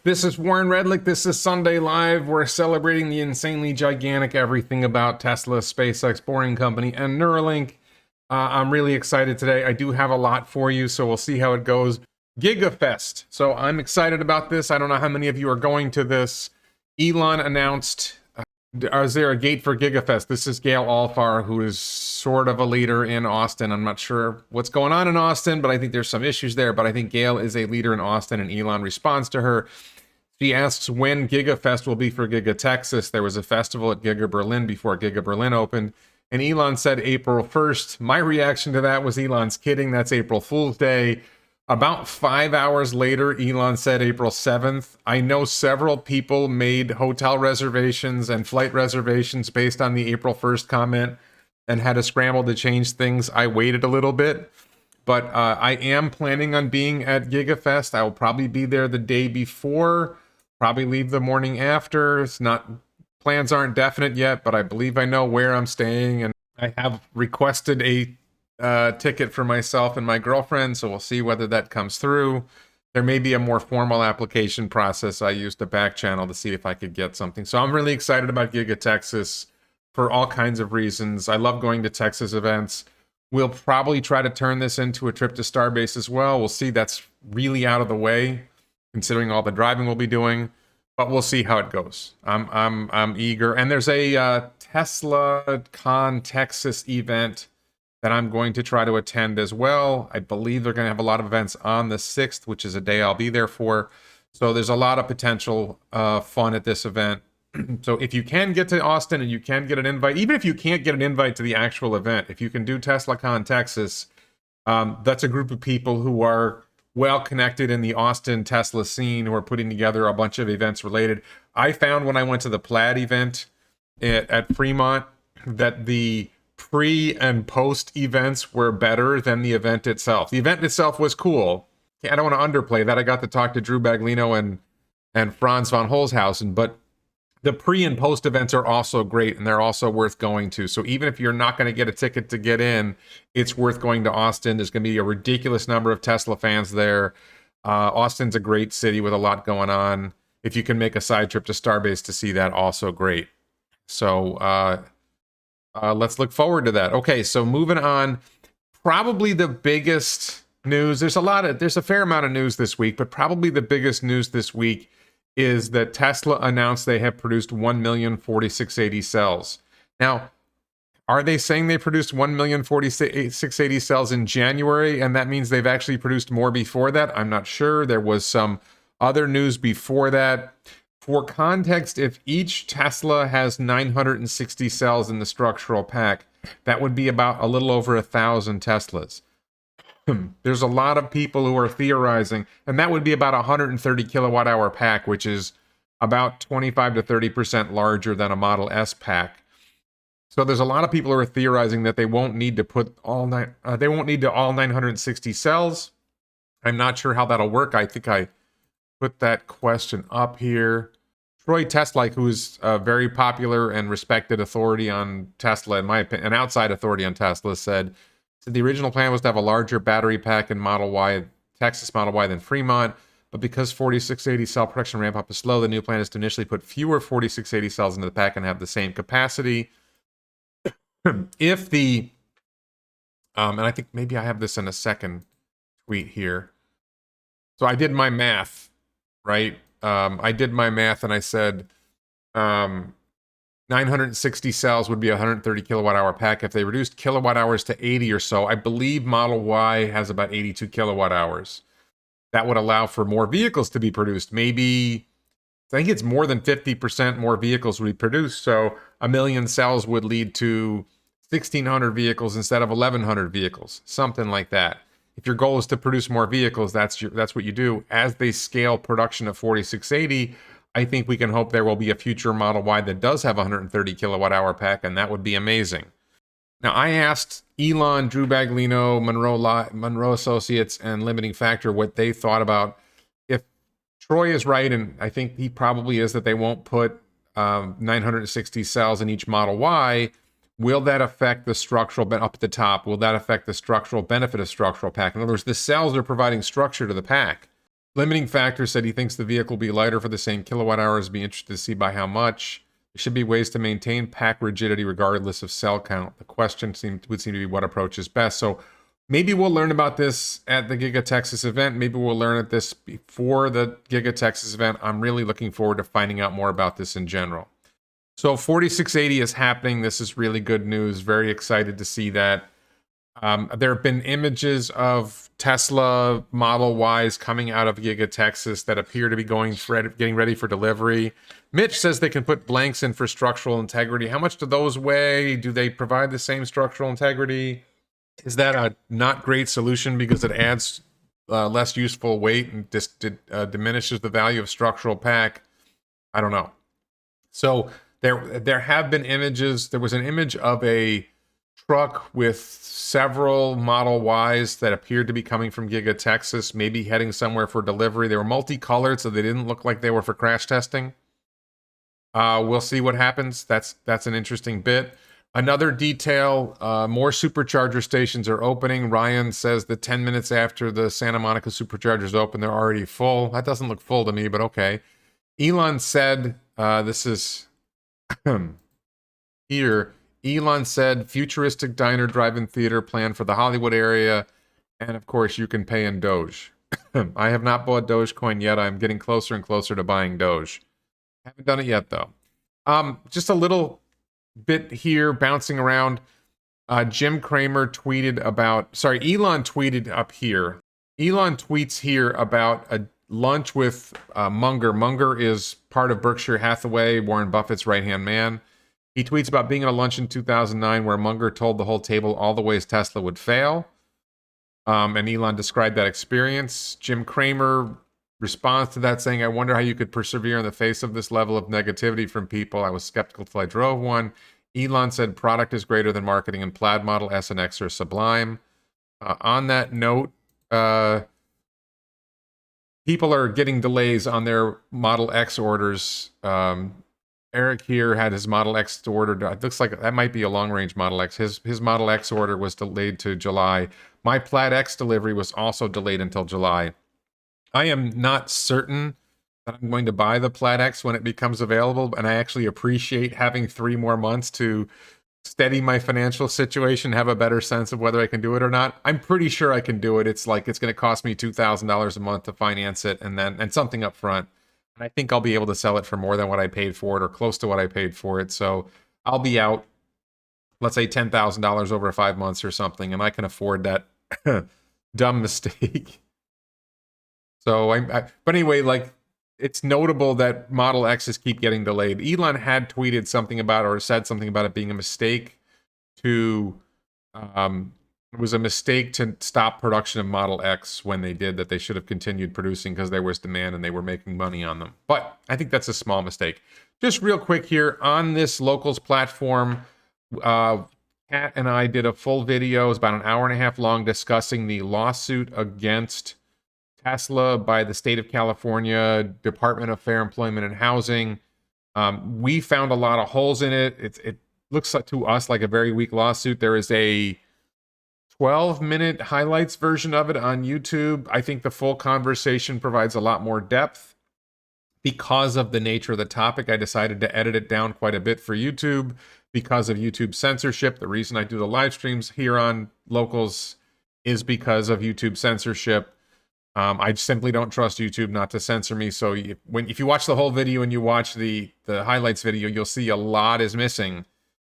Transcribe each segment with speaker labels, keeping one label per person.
Speaker 1: This is Warren Redlick. This is Sunday Live. We're celebrating the insanely gigantic everything about Tesla, SpaceX, Boring Company, and Neuralink. I'm really excited today. I do have a lot for you, so we'll see how it goes. GigaFest. So I'm excited about this. I don't know how many of you are going to this. Elon announced, is there a gate for GigaFest? This is Gail Alfar, who is sort of a leader in Austin. I'm not sure what's going on in Austin, but I think there's some issues there. But I think Gail is a leader in Austin, and Elon responds to her. She asks when GigaFest will be for Giga Texas. There was a festival at Giga Berlin before Giga Berlin opened, and Elon said April 1st. My reaction to that was Elon's kidding. That's April Fool's Day. About 5 hours later, Elon said April 7th. I know several people made hotel reservations and flight reservations based on the April 1st comment and had to scramble to change things. I waited a little bit, but I am planning on being at GigaFest. I will probably be there the day before, probably leave the morning after. It's not, plans aren't definite yet, but I believe I know where I'm staying, and I have requested a ticket for myself and my girlfriend, so we'll see whether that comes through. There may be a more formal application process. I used a back channel to see if I could get something. So I'm really excited about Giga Texas for all kinds of reasons. I love going to Texas events. We'll probably try to turn this into a trip to Starbase as well. We'll see. That's really out of the way, considering all the driving we'll be doing. But we'll see how it goes. I'm eager. And there's a Tesla Con Texas event that I'm going to try to attend as well. I believe they're going to have a lot of events on the 6th, which is a day I'll be there for. So there's a lot of potential fun at this event. So if you can get to Austin and you can get an invite, even if you can't get an invite to the actual event, if you can do TeslaCon Texas, that's a group of people who are well connected in the Austin Tesla scene, who are putting together a bunch of events related. I found when I went to the Plaid event at Fremont that the pre and post events were better than the event itself. The event itself was cool. I don't want to underplay that. I got to talk to Drew Baglino and Franz von Holzhausen, but the pre and post events are also great, and they're also worth going to. So even if you're not going to get a ticket to get in, it's worth going to Austin. There's going to be a ridiculous number of Tesla fans there. Austin's a great city with a lot going on. If you can make a side trip to Starbase to see that, also great. So let's look forward to that. Okay, so moving on. Probably the biggest news. There's a fair amount of news this week, but probably the biggest news this week is that Tesla announced they have produced 1,000,04680 cells. Now, are they saying they produced 1,000,04680 cells in January, and that means they've actually produced more before that? I'm not sure. There was some other news before that. For context, if each Tesla has 960 cells in the structural pack, that would be about a little over 1,000 Teslas. There's a lot of people who are theorizing, and that would be about a 130 kilowatt hour pack, which is about 25 to 30% larger than a Model S pack. So there's a lot of people who are theorizing that they won't need to put all 960 cells. I'm not sure how that'll work. I think I put that question up here. Troy Teslike, who is a very popular and respected authority on Tesla, in my opinion, an outside authority on Tesla, said the original plan was to have a larger battery pack in Model Y, Texas Model Y, than Fremont, but because 4680 cell production ramp up is slow, the new plan is to initially put fewer 4680 cells into the pack and have the same capacity. If the, and I think maybe I have this in a second tweet here. So I did my math, right? I did my math and I said 960 cells would be a 130 kilowatt hour pack. If they reduced kilowatt hours to 80 or so, I believe Model Y has about 82 kilowatt hours. That would allow for more vehicles to be produced. Maybe, I think it's more than 50% more vehicles would be produced. So 1,000,000 cells would lead to 1,600 vehicles instead of 1,100 vehicles, something like that. If your goal is to produce more vehicles, that's what you do. As they scale production of 4680, I think we can hope there will be a future Model Y that does have a 130 kilowatt hour pack, and that would be amazing. Now, I asked Elon, Drew Baglino, Monroe Associates, and Limiting Factor what they thought about if Troy is right, and I think he probably is, that they won't put 960 cells in each Model Y. Will that affect the structural up at the top? Will that affect the structural benefit of structural pack? In other words, the cells are providing structure to the pack. Limiting factor said he thinks the vehicle will be lighter for the same kilowatt hours. Be interested to see by how much. There should be ways to maintain pack rigidity regardless of cell count. The question would seem to be what approach is best. So maybe we'll learn about this at the Giga Texas event. Maybe we'll learn at this before the Giga Texas event. I'm really looking forward to finding out more about this in general. So 4680 is happening. This is really good news. Very excited to see that. There have been images of Tesla Model Ys coming out of Giga Texas that appear to be getting ready for delivery. Mitch says they can put blanks in for structural integrity. How much do those weigh? Do they provide the same structural integrity? Is that a not great solution because it adds less useful weight and diminishes the value of structural pack? I don't know. So there have been images. There was an image of a truck with several Model Ys that appeared to be coming from Giga Texas, maybe heading somewhere for delivery. They were multicolored, so they didn't look like they were for crash testing. We'll see what happens. That's an interesting bit. Another detail, more supercharger stations are opening. Ryan says that 10 minutes after the Santa Monica superchargers open, they're already full. That doesn't look full to me, but okay. Elon said, this is here. Elon said, futuristic diner drive-in theater planned for the Hollywood area. And of course, you can pay in Doge. I have not bought Dogecoin yet. I'm getting closer and closer to buying Doge. Haven't done it yet, though. Just a little bit here, bouncing around. Jim Cramer tweeted about... Sorry, Elon tweeted up here. Elon tweets here about a lunch with Munger. Munger is part of Berkshire Hathaway, Warren Buffett's right-hand man. He tweets about being at a lunch in 2009 where Munger told the whole table all the ways Tesla would fail. And Elon described that experience. Jim Cramer responds to that saying, I wonder how you could persevere in the face of this level of negativity from people. I was skeptical till I drove one. Elon said product is greater than marketing and Plaid Model S and X are sublime. On that note, people are getting delays on their Model X orders. Eric here had his Model X ordered. It looks like that might be a long-range Model X. His Model X order was delayed to July. My Plaid X delivery was also delayed until July. I am not certain that I'm going to buy the Plaid X when it becomes available, and I actually appreciate having 3 more months to steady my financial situation, have a better sense of whether I can do it or not. I'm pretty sure I can do it. It's going to cost me $2,000 a month to finance it and something up front. And I think I'll be able to sell it for more than what I paid for it or close to what I paid for it. So I'll be out, let's say $10,000 over 5 months or something, and I can afford that dumb mistake. So but anyway, it's notable that Model X's keep getting delayed. Elon had tweeted something about or said something about it being a mistake to it was a mistake to stop production of Model X when they did, that they should have continued producing because there was demand and they were making money on them. But I think that's a small mistake. Just real quick here, on this Locals platform, Kat and I did a full video. It was about an hour and a half long discussing the lawsuit against Tesla by the state of California, Department of Fair Employment and Housing. We found a lot of holes in it. It looks to us like a very weak lawsuit. There is a 12-minute highlights version of it on YouTube. I think the full conversation provides a lot more depth. Because of the nature of the topic, I decided to edit it down quite a bit for YouTube because of YouTube censorship. The reason I do the live streams here on Locals is because of YouTube censorship. I simply don't trust YouTube not to censor me. So if you watch the whole video and you watch the highlights video, you'll see a lot is missing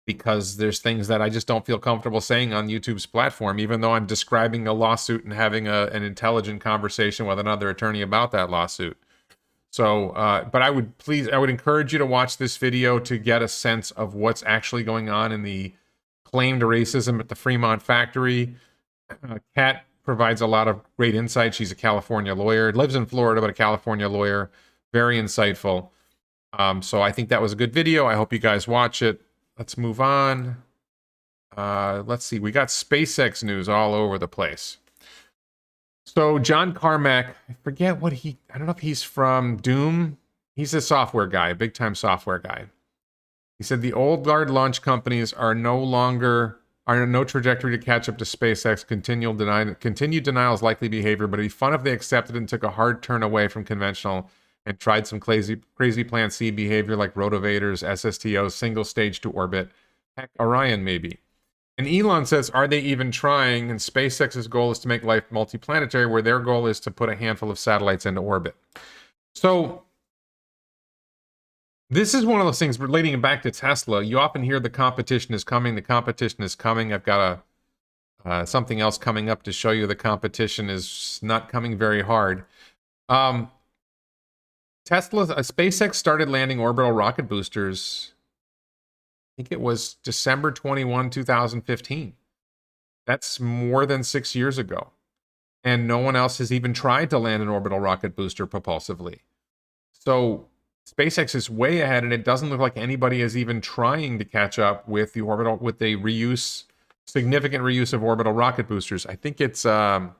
Speaker 1: because there's things that I just don't feel comfortable saying on YouTube's platform, even though I'm describing a lawsuit and having an intelligent conversation with another attorney about that lawsuit. So, but I would encourage you to watch this video to get a sense of what's actually going on in the claimed racism at the Fremont factory. Kat provides a lot of great insight. She's a California lawyer, lives in Florida, but a California lawyer. Very insightful. So I think that was a good video. I hope you guys watch it. Let's move on. Let's see. We got SpaceX news all over the place. So John Carmack, I forget what I don't know if he's from Doom. He's a software guy, a big-time software guy. He said the old guard launch companies are no longer are no trajectory to catch up to SpaceX. Continued denial is likely behavior, but it'd be fun if they accepted and took a hard turn away from conventional and tried some crazy Plan C behavior like rotovators, SSTOs, single stage to orbit. Heck, Orion maybe. And Elon says, are they even trying? And SpaceX's goal is to make life multiplanetary, where their goal is to put a handful of satellites into orbit. So this is one of those things relating back to Tesla. You often hear the competition is coming. The competition is coming. I've got something else coming up to show you the competition is not coming very hard. SpaceX started landing orbital rocket boosters. I think it was December 21, 2015. That's more than 6 years ago. And no one else has even tried to land an orbital rocket booster propulsively. So SpaceX is way ahead, and it doesn't look like anybody is even trying to catch up with the significant reuse of orbital rocket boosters. I think it's there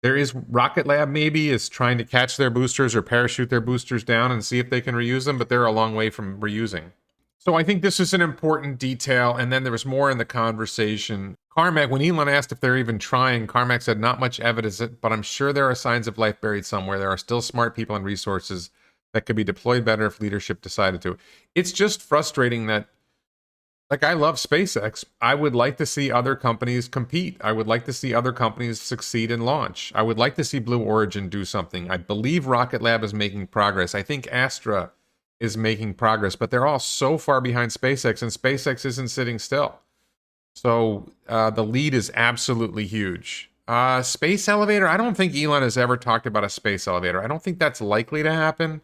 Speaker 1: is Rocket Lab maybe is trying to catch their boosters or parachute their boosters down and see if they can reuse them, but they're a long way from reusing. So I think this is an important detail, and then there was more in the conversation. Carmack, when Elon asked if they're even trying, Carmack said, not much evidence, but I'm sure there are signs of life buried somewhere. There are still smart people and resources that could be deployed better if leadership decided to. It's just frustrating that, like, I love SpaceX. I would like to see other companies compete. I would like to see other companies succeed and launch. I would like to see Blue Origin do something. I believe Rocket Lab is making progress. I think Astra is making progress, but they're all so far behind SpaceX, and SpaceX isn't sitting still. So the lead is absolutely huge. Space elevator, I don't think Elon has ever talked about a space elevator. I don't think that's likely to happen.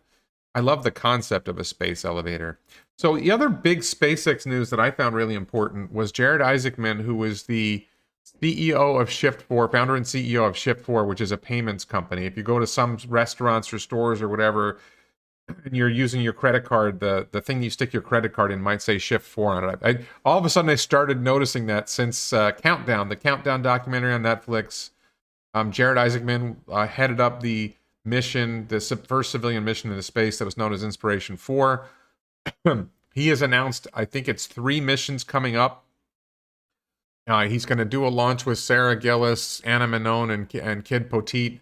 Speaker 1: I love the concept of a space elevator. So the other big SpaceX news that I found really important was Jared Isaacman, who was the CEO of Shift4, founder and CEO of Shift4, which is a payments company. If you go to some restaurants or stores or whatever, and you're using your credit card, the thing you stick your credit card in might say Shift4 on it. All of a sudden, I started noticing that since Countdown, the Countdown documentary on Netflix. Jared Isaacman headed up the mission, the first civilian mission into space that was known as Inspiration 4. He has announced, I think it's 3 missions coming up. He's going to do a launch with Sarah Gillis, Anna Manon, and Kid Poteet.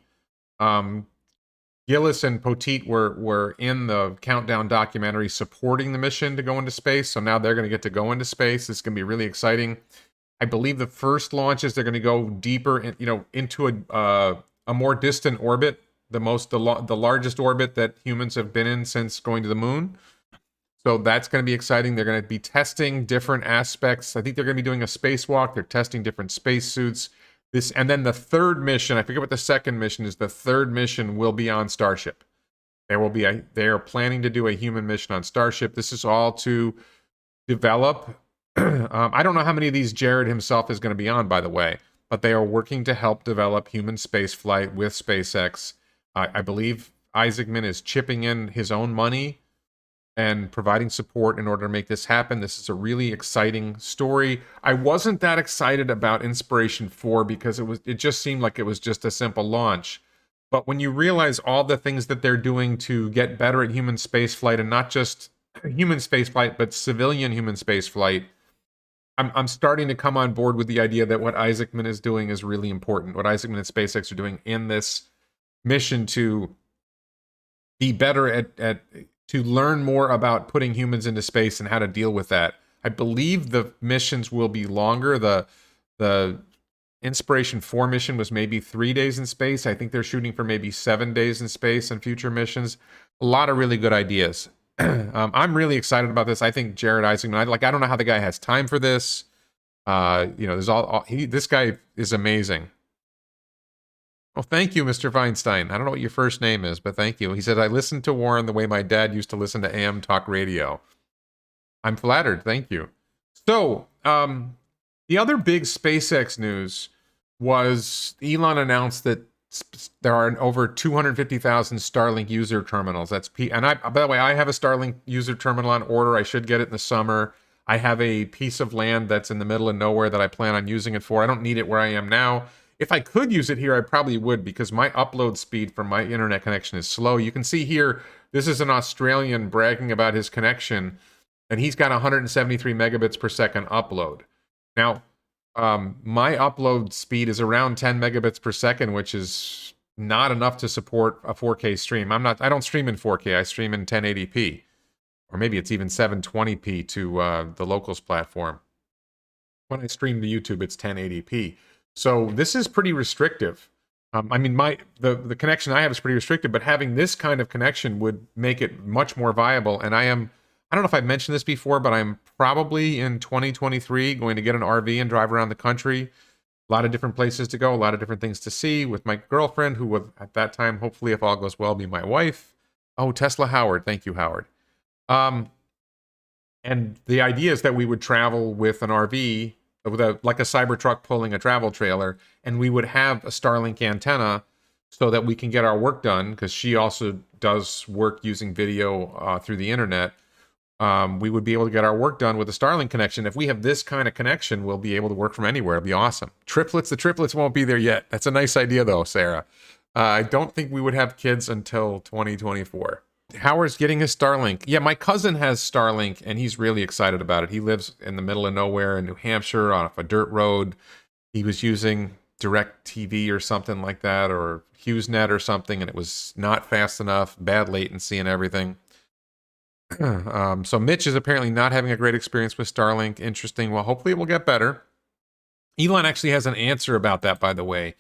Speaker 1: Gillis and Poteet were in the Countdown documentary supporting the mission to go into space, so now they're going to get to go into space. It's going to be really exciting. I believe the first launches, they're going to go deeper, into a more distant orbit, the largest orbit that humans have been in since going to the moon. So that's going to be exciting. They're going to be testing different aspects. I think they're going to be doing a spacewalk. They're testing different spacesuits. And then the third mission, I forget what the second mission is. The third mission will be on Starship. They are planning to do a human mission on Starship. This is all to develop. I don't know how many of these Jared himself is going to be on, by the way, but they are working to help develop human space flight with SpaceX. I believe Isaacman is chipping in his own money and providing support in order to make this happen. This is a really exciting story. I wasn't that excited about Inspiration 4 because it just seemed like it was just a simple launch. But when you realize all the things that they're doing to get better at human space flight, and not just human space flight, but civilian human space flight, I'm starting to come on board with the idea that what Isaacman is doing is really important. What Isaacman and SpaceX are doing in this mission to be better to learn more about putting humans into space and how to deal with that. I believe the missions will be longer. The Inspiration 4 mission was maybe 3 days in space. I think they're shooting for maybe 7 days in space in future missions. A lot of really good ideas. I'm really excited about this. I think Jared Isaacman, I don't know how the guy has time for this. This guy is amazing. Well, thank you, Mr. Feinstein. I don't know what your first name is, but thank you. He said, I listened to Warren the way my dad used to listen to AM talk radio. I'm flattered. Thank you. So, the other big SpaceX news was Elon announced that there are over 250,000 Starlink user terminals. By the way, I have a Starlink user terminal on order. I should get it in the summer. I have a piece of land that's in the middle of nowhere that I plan on using it for. I don't need it where I am now. If I could use it here, I probably would, because my upload speed from my internet connection is slow. You can see here, this is an Australian bragging about his connection, and he's got 173 megabits per second upload. Now, My upload speed is around 10 megabits per second, which is not enough to support a 4K stream. I don't stream in 4K. I stream in 1080p, or maybe it's even 720p to the locals platform. When I stream to YouTube, it's 1080p. So this is pretty restrictive. I mean, the connection I have is pretty restricted, but having this kind of connection would make it much more viable. And I don't know if I've mentioned this before, but I'm probably in 2023 going to get an RV and drive around the country. A lot of different places to go, a lot of different things to see with my girlfriend, who will at that time, hopefully, if all goes well, be my wife. Oh, Tesla Howard. Thank you, Howard. And the idea is that we would travel with an RV, like a Cybertruck pulling a travel trailer, and we would have a Starlink antenna so that we can get our work done, because she also does work using video through the internet. We would be able to get our work done with a Starlink connection. If we have this kind of connection, we'll be able to work from anywhere. It'll be awesome. The triplets won't be there yet. That's a nice idea, though, Sarah. I don't think we would have kids until 2024. Howard's getting his Starlink. Yeah, my cousin has Starlink, and he's really excited about it. He lives in the middle of nowhere in New Hampshire off a dirt road. He was using DirecTV or something like that, or HughesNet or something, and it was not fast enough, bad latency and everything. So Mitch is apparently not having a great experience with Starlink. Interesting. Well, hopefully it will get better. Elon actually has an answer about that, by the way.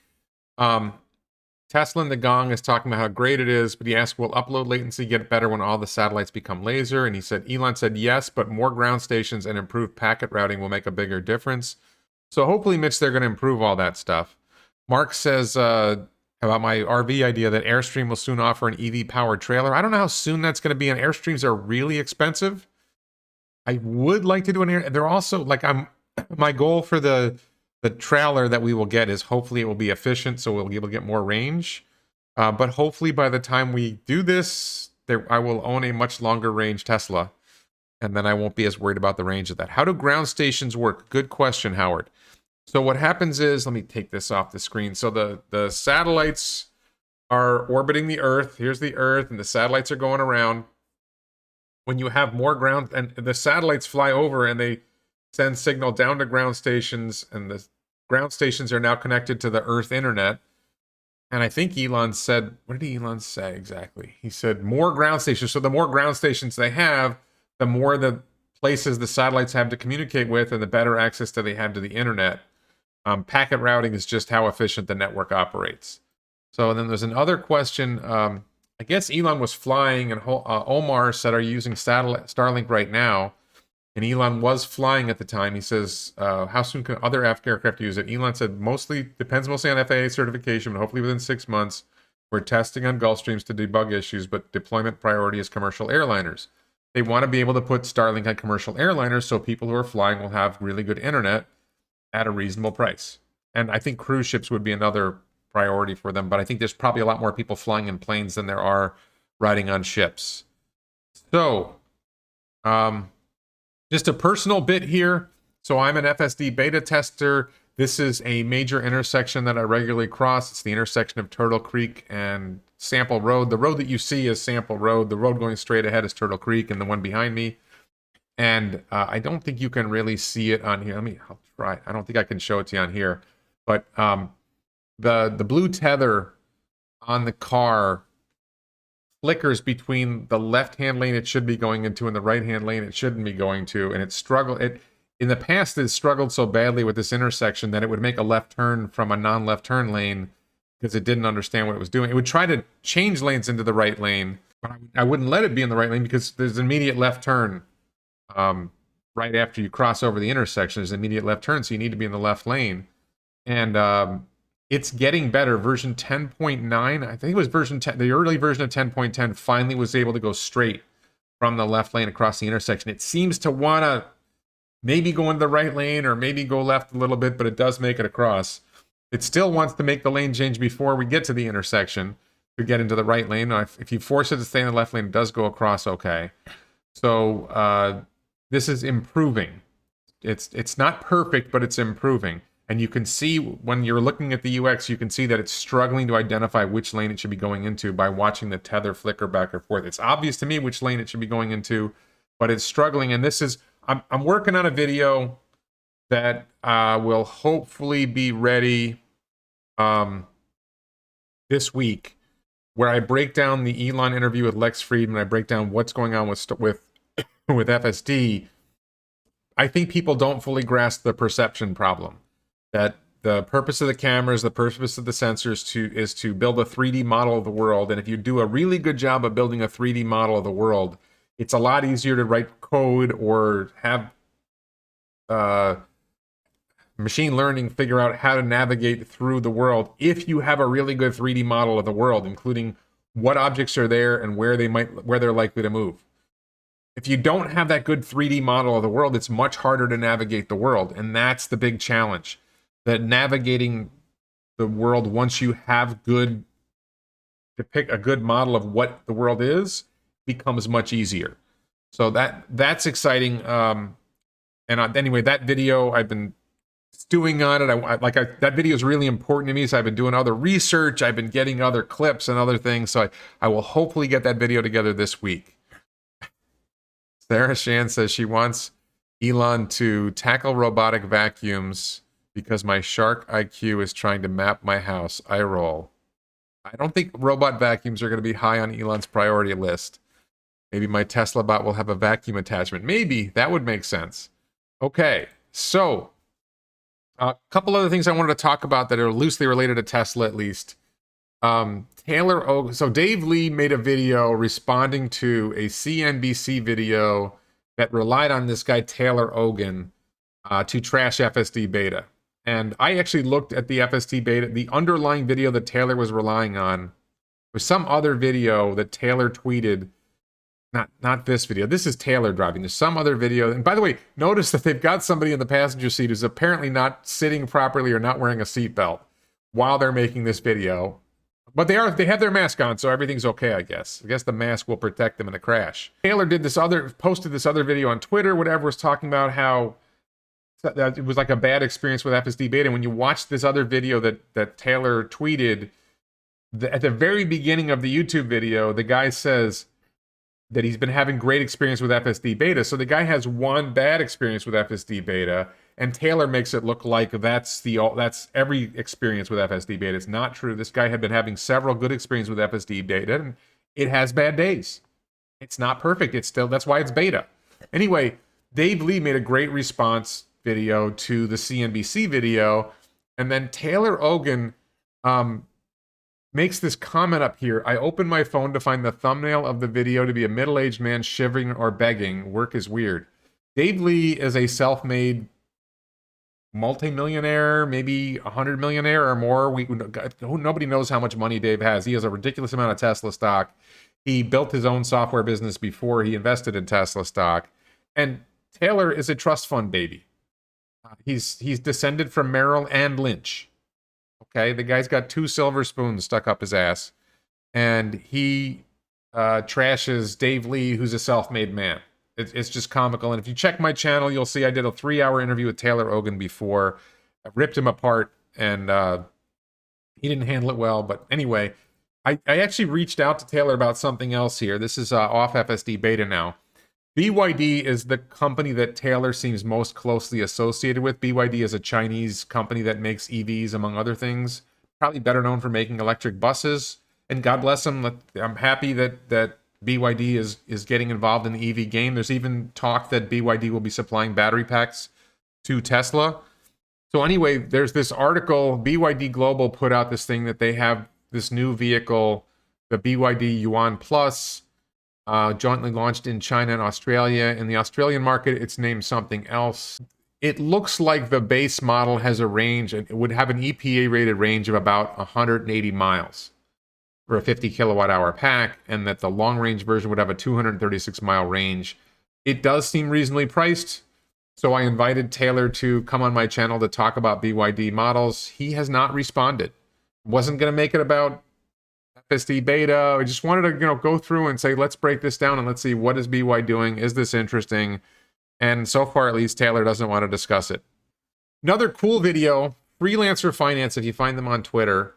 Speaker 1: Tesla and the Gong is talking about how great it is, but he asked, will upload latency get better when all the satellites become laser? And Elon said yes, but more ground stations and improved packet routing will make a bigger difference. So hopefully, Mitch, they're going to improve all that stuff. Mark says about my RV idea that Airstream will soon offer an EV-powered trailer. I don't know how soon that's going to be, and Airstreams are really expensive. I would like to do an Air. They're also, like, my goal for the trailer that we will get is hopefully it will be efficient, so we'll be able to get more range. But hopefully by the time we do this, I will own a much longer range Tesla, and then I won't be as worried about the range of that. How do ground stations work? Good question, Howard. So what happens is, let me take this off the screen. So the satellites are orbiting the Earth. Here's the Earth, and the satellites are going around. When you have more ground, and the satellites fly over, and they send signal down to ground stations, and the ground stations are now connected to the Earth internet. And I think Elon said, what did Elon say exactly? He said more ground stations. So the more ground stations they have, the more the places the satellites have to communicate with, and the better access that they have to the internet. Packet routing is just how efficient the network operates. So then there's another question. I guess Elon was flying, and Omar said, are you using Starlink right now? And Elon was flying at the time. He says, how soon can other aircraft use it? Elon said, depends mostly on FAA certification, but hopefully within 6 months. We're testing on Gulfstreams to debug issues, but deployment priority is commercial airliners. They want to be able to put Starlink on commercial airliners so people who are flying will have really good internet at a reasonable price. And I think cruise ships would be another priority for them, but I think there's probably a lot more people flying in planes than there are riding on ships. So, just a personal bit here. So I'm an FSD beta tester. This is a major intersection that I regularly cross. It's the intersection of Turtle Creek and Sample Road. The road that you see is Sample Road. The road going straight ahead is Turtle Creek, and the one behind me. And I don't think you can really see it on here. I'll try. I don't think I can show it to you on here. But the blue tether on the car flickers between the left-hand lane it should be going into and the right-hand lane it shouldn't be going to, and in the past it struggled so badly with this intersection that it would make a left turn from a non-left turn lane because it didn't understand what it was doing. It would try to change lanes into the right lane, but I wouldn't let it be in the right lane because there's an immediate left turn right after you cross over the intersection. There's an immediate left turn, so you need to be in the left lane. And it's getting better. Version 10.9, I think it was version 10, the early version of 10.10 finally was able to go straight from the left lane across the intersection. It seems to want to maybe go into the right lane or maybe go left a little bit, but it does make it across. It still wants to make the lane change before we get to the intersection to get into the right lane. If you force it to stay in the left lane, it does go across okay. So this is improving. It's not perfect, but it's improving. And you can see when you're looking at the UX, you can see that it's struggling to identify which lane it should be going into by watching the tether flicker back and forth. It's obvious to me which lane it should be going into, but it's struggling. And I'm working on a video that will hopefully be ready this week, where I break down the Elon interview with Lex Friedman. I break down what's going on with with FSD. I think people don't fully grasp the perception problem. That the purpose of the cameras, the purpose of the sensors is to build a 3D model of the world. And if you do a really good job of building a 3D model of the world, it's a lot easier to write code or have machine learning figure out how to navigate through the world if you have a really good 3D model of the world, including what objects are there and where they're likely to move. If you don't have that good 3D model of the world, it's much harder to navigate the world, and that's the big challenge. That navigating the world, once you have to pick a good model of what the world is, becomes much easier. So that's exciting. Anyway, that video I've been stewing on it. That video is really important to me, so I've been doing other research. I've been getting other clips and other things. So I will hopefully get that video together this week. Sarah Shan says she wants Elon to tackle robotic vacuums because my shark IQ is trying to map my house. I roll. I don't think robot vacuums are going to be high on Elon's priority list. Maybe my Tesla bot will have a vacuum attachment. Maybe. That would make sense. Okay, so a couple other things I wanted to talk about that are loosely related to Tesla, at least. So Dave Lee made a video responding to a CNBC video that relied on this guy Taylor Ogan to trash FSD beta. And I actually looked at the FSD beta. The underlying video that Taylor was relying on was some other video that Taylor tweeted. Not this video. This is Taylor driving. There's some other video. And by the way, notice that they've got somebody in the passenger seat who's apparently not sitting properly or not wearing a seatbelt while they're making this video. But they have their mask on, so everything's okay, I guess. I guess the mask will protect them in a crash. Taylor posted this other video on Twitter, whatever, was talking about how that it was like a bad experience with FSD beta. And when you watch this other video that Taylor tweeted, at the very beginning of the YouTube video, the guy says that he's been having great experience with FSD beta. So the guy has one bad experience with FSD beta, and Taylor makes it look like that's every experience with FSD beta. It's not true. This guy had been having several good experiences with FSD beta, and it has bad days. It's not perfect. That's why it's beta. Anyway, Dave Lee made a great response video to the CNBC video, and then Taylor Ogan makes this comment up here. I opened my phone to find the thumbnail of the video to be a middle-aged man shivering or begging. Work is weird. Dave Lee is a self-made multi-millionaire, maybe 100 millionaire or more. Nobody knows how much money Dave has. He has a ridiculous amount of Tesla stock. He built his own software business before he invested in Tesla stock. And Taylor is a trust fund baby. He's descended from Merrill and Lynch. Okay, the guy's got 2 silver spoons stuck up his ass, and he trashes Dave Lee, who's a self-made man. It's just comical. And if you check my channel, you'll see I did a 3-hour interview with Taylor Ogan before. I ripped him apart, and he didn't handle it well. But anyway, I actually reached out to Taylor about something else here. This is off FSD beta now. BYD is the company that Taylor seems most closely associated with. BYD is a Chinese company that makes EVs, among other things. Probably better known for making electric buses. And God bless them. I'm happy that BYD is getting involved in the EV game. There's even talk that BYD will be supplying battery packs to Tesla. So anyway, there's this article. BYD Global put out this thing that they have this new vehicle, the BYD Yuan Plus, jointly launched in China and Australia. In the Australian market, it's named something else. It looks like the base model has a range, and it would have an EPA-rated range of about 180 miles for a 50 kilowatt-hour pack, and that the long-range version would have a 236-mile range. It does seem reasonably priced, so I invited Taylor to come on my channel to talk about BYD models. He has not responded. Wasn't going to make it about FSD beta. I just wanted to, go through and say, let's break this down and let's see, what is BY doing? Is this interesting? And so far, at least, Taylor doesn't want to discuss it. Another cool video, Freelancer Finance, if you find them on Twitter.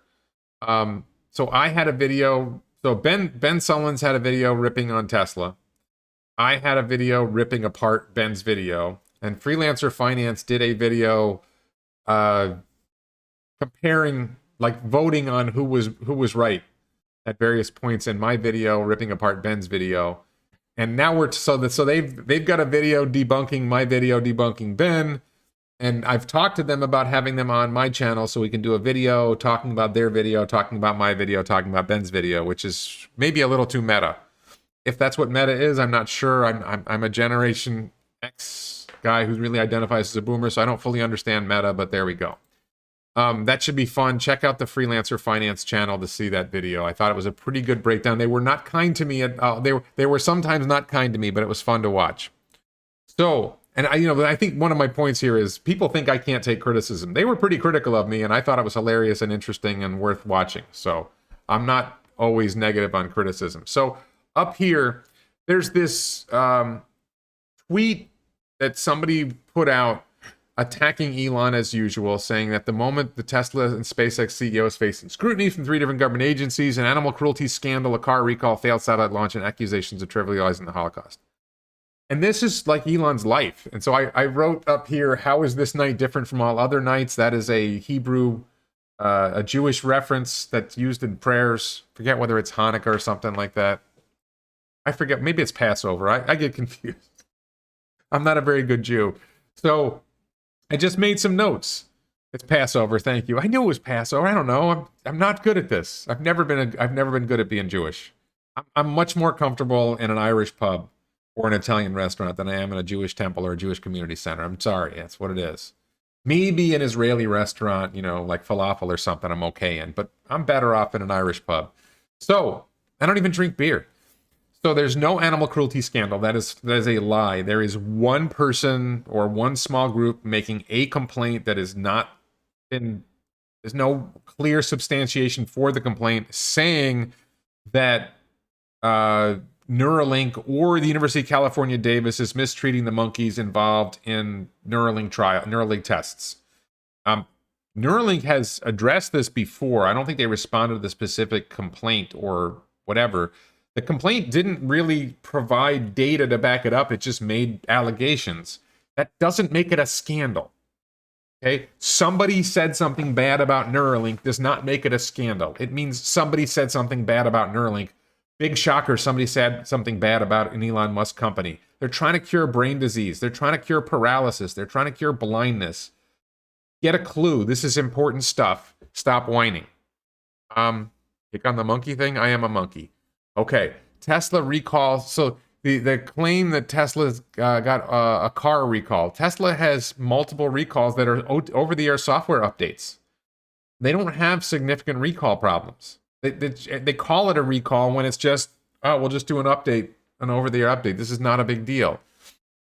Speaker 1: So I had a video. So Ben Sullins had a video ripping on Tesla. I had a video ripping apart Ben's video. And Freelancer Finance did a video comparing, like, voting on who was right at various points in my video, ripping apart Ben's video. And now so they've got a video debunking my video, debunking Ben. And I've talked to them about having them on my channel so we can do a video talking about their video, talking about my video, talking about Ben's video, which is maybe a little too meta. If that's what meta is, I'm not sure. I'm a Generation X guy who really identifies as a boomer, so I don't fully understand meta, but there we go. That should be fun. Check out the Freelancer Finance channel to see that video. I thought it was a pretty good breakdown. They were not kind to me. They were sometimes not kind to me, but it was fun to watch. So, and I think one of my points here is people think I can't take criticism. They were pretty critical of me, and I thought it was hilarious and interesting and worth watching. So I'm not always negative on criticism. So up here, there's this tweet that somebody put out attacking Elon as usual, saying that the moment the Tesla and SpaceX CEO is facing scrutiny from 3 different government agencies, an animal cruelty scandal, a car recall, failed satellite launch, and accusations of trivializing the Holocaust. And this is like Elon's life. And so I wrote up here, how is this night different from all other nights? That is a Hebrew, a Jewish reference that's used in prayers. Forget whether it's Hanukkah or something like that. I forget, maybe it's Passover. I get confused. I'm not a very good Jew. So I just made some notes. It's Passover, thank you. I knew it was Passover. I don't know. I'm not good at this. I've never been good at being Jewish. I'm much more comfortable in an Irish pub or an Italian restaurant than I am in a Jewish temple or a Jewish community center. I'm sorry, that's what it is. Maybe an Israeli restaurant, like falafel or something, I'm okay in, but I'm better off in an Irish pub. So I don't even drink beer. So there's no animal cruelty scandal. That is a lie. There is one person or one small group making a complaint that is not in. There's no clear substantiation for the complaint, saying that Neuralink or the University of California, Davis is mistreating the monkeys involved in Neuralink tests. Neuralink has addressed this before. I don't think they responded to the specific complaint or whatever. The complaint didn't really provide data to back it up. It just made allegations. That doesn't make it a scandal. Okay? Somebody said something bad about Neuralink does not make it a scandal. It means somebody said something bad about Neuralink. Big shocker, somebody said something bad about an Elon Musk company. They're trying to cure brain disease. They're trying to cure paralysis. They're trying to cure blindness. Get a clue. This is important stuff. Stop whining. Pick on the monkey thing. I am a monkey. Okay, Tesla recall. So the claim that Tesla's got a car recall. Tesla has multiple recalls that are over-the-air software updates. They don't have significant recall problems. They call it a recall when it's just, we'll just do an update, an over-the-air update. This is not a big deal.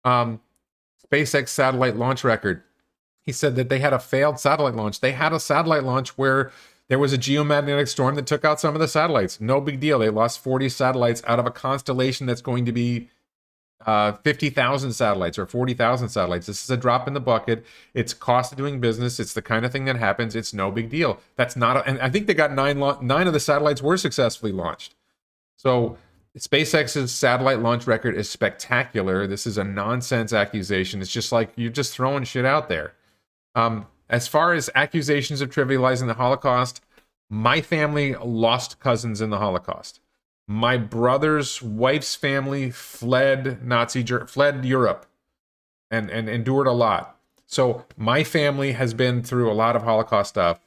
Speaker 1: SpaceX satellite launch record. He said that they had a failed satellite launch. They had a satellite launch where there was a geomagnetic storm that took out some of the satellites. No big deal. They lost 40 satellites out of a constellation that's going to be 50,000 satellites or 40,000 satellites. This is a drop in the bucket. It's cost of doing business. It's the kind of thing that happens. It's no big deal. That's not, and I think they got nine of the satellites were successfully launched. So SpaceX's satellite launch record is spectacular. This is a nonsense accusation. It's just like you're just throwing shit out there. As far as accusations of trivializing the Holocaust, my family lost cousins in the Holocaust. My brother's wife's family fled Europe and endured a lot. So my family has been through a lot of Holocaust stuff.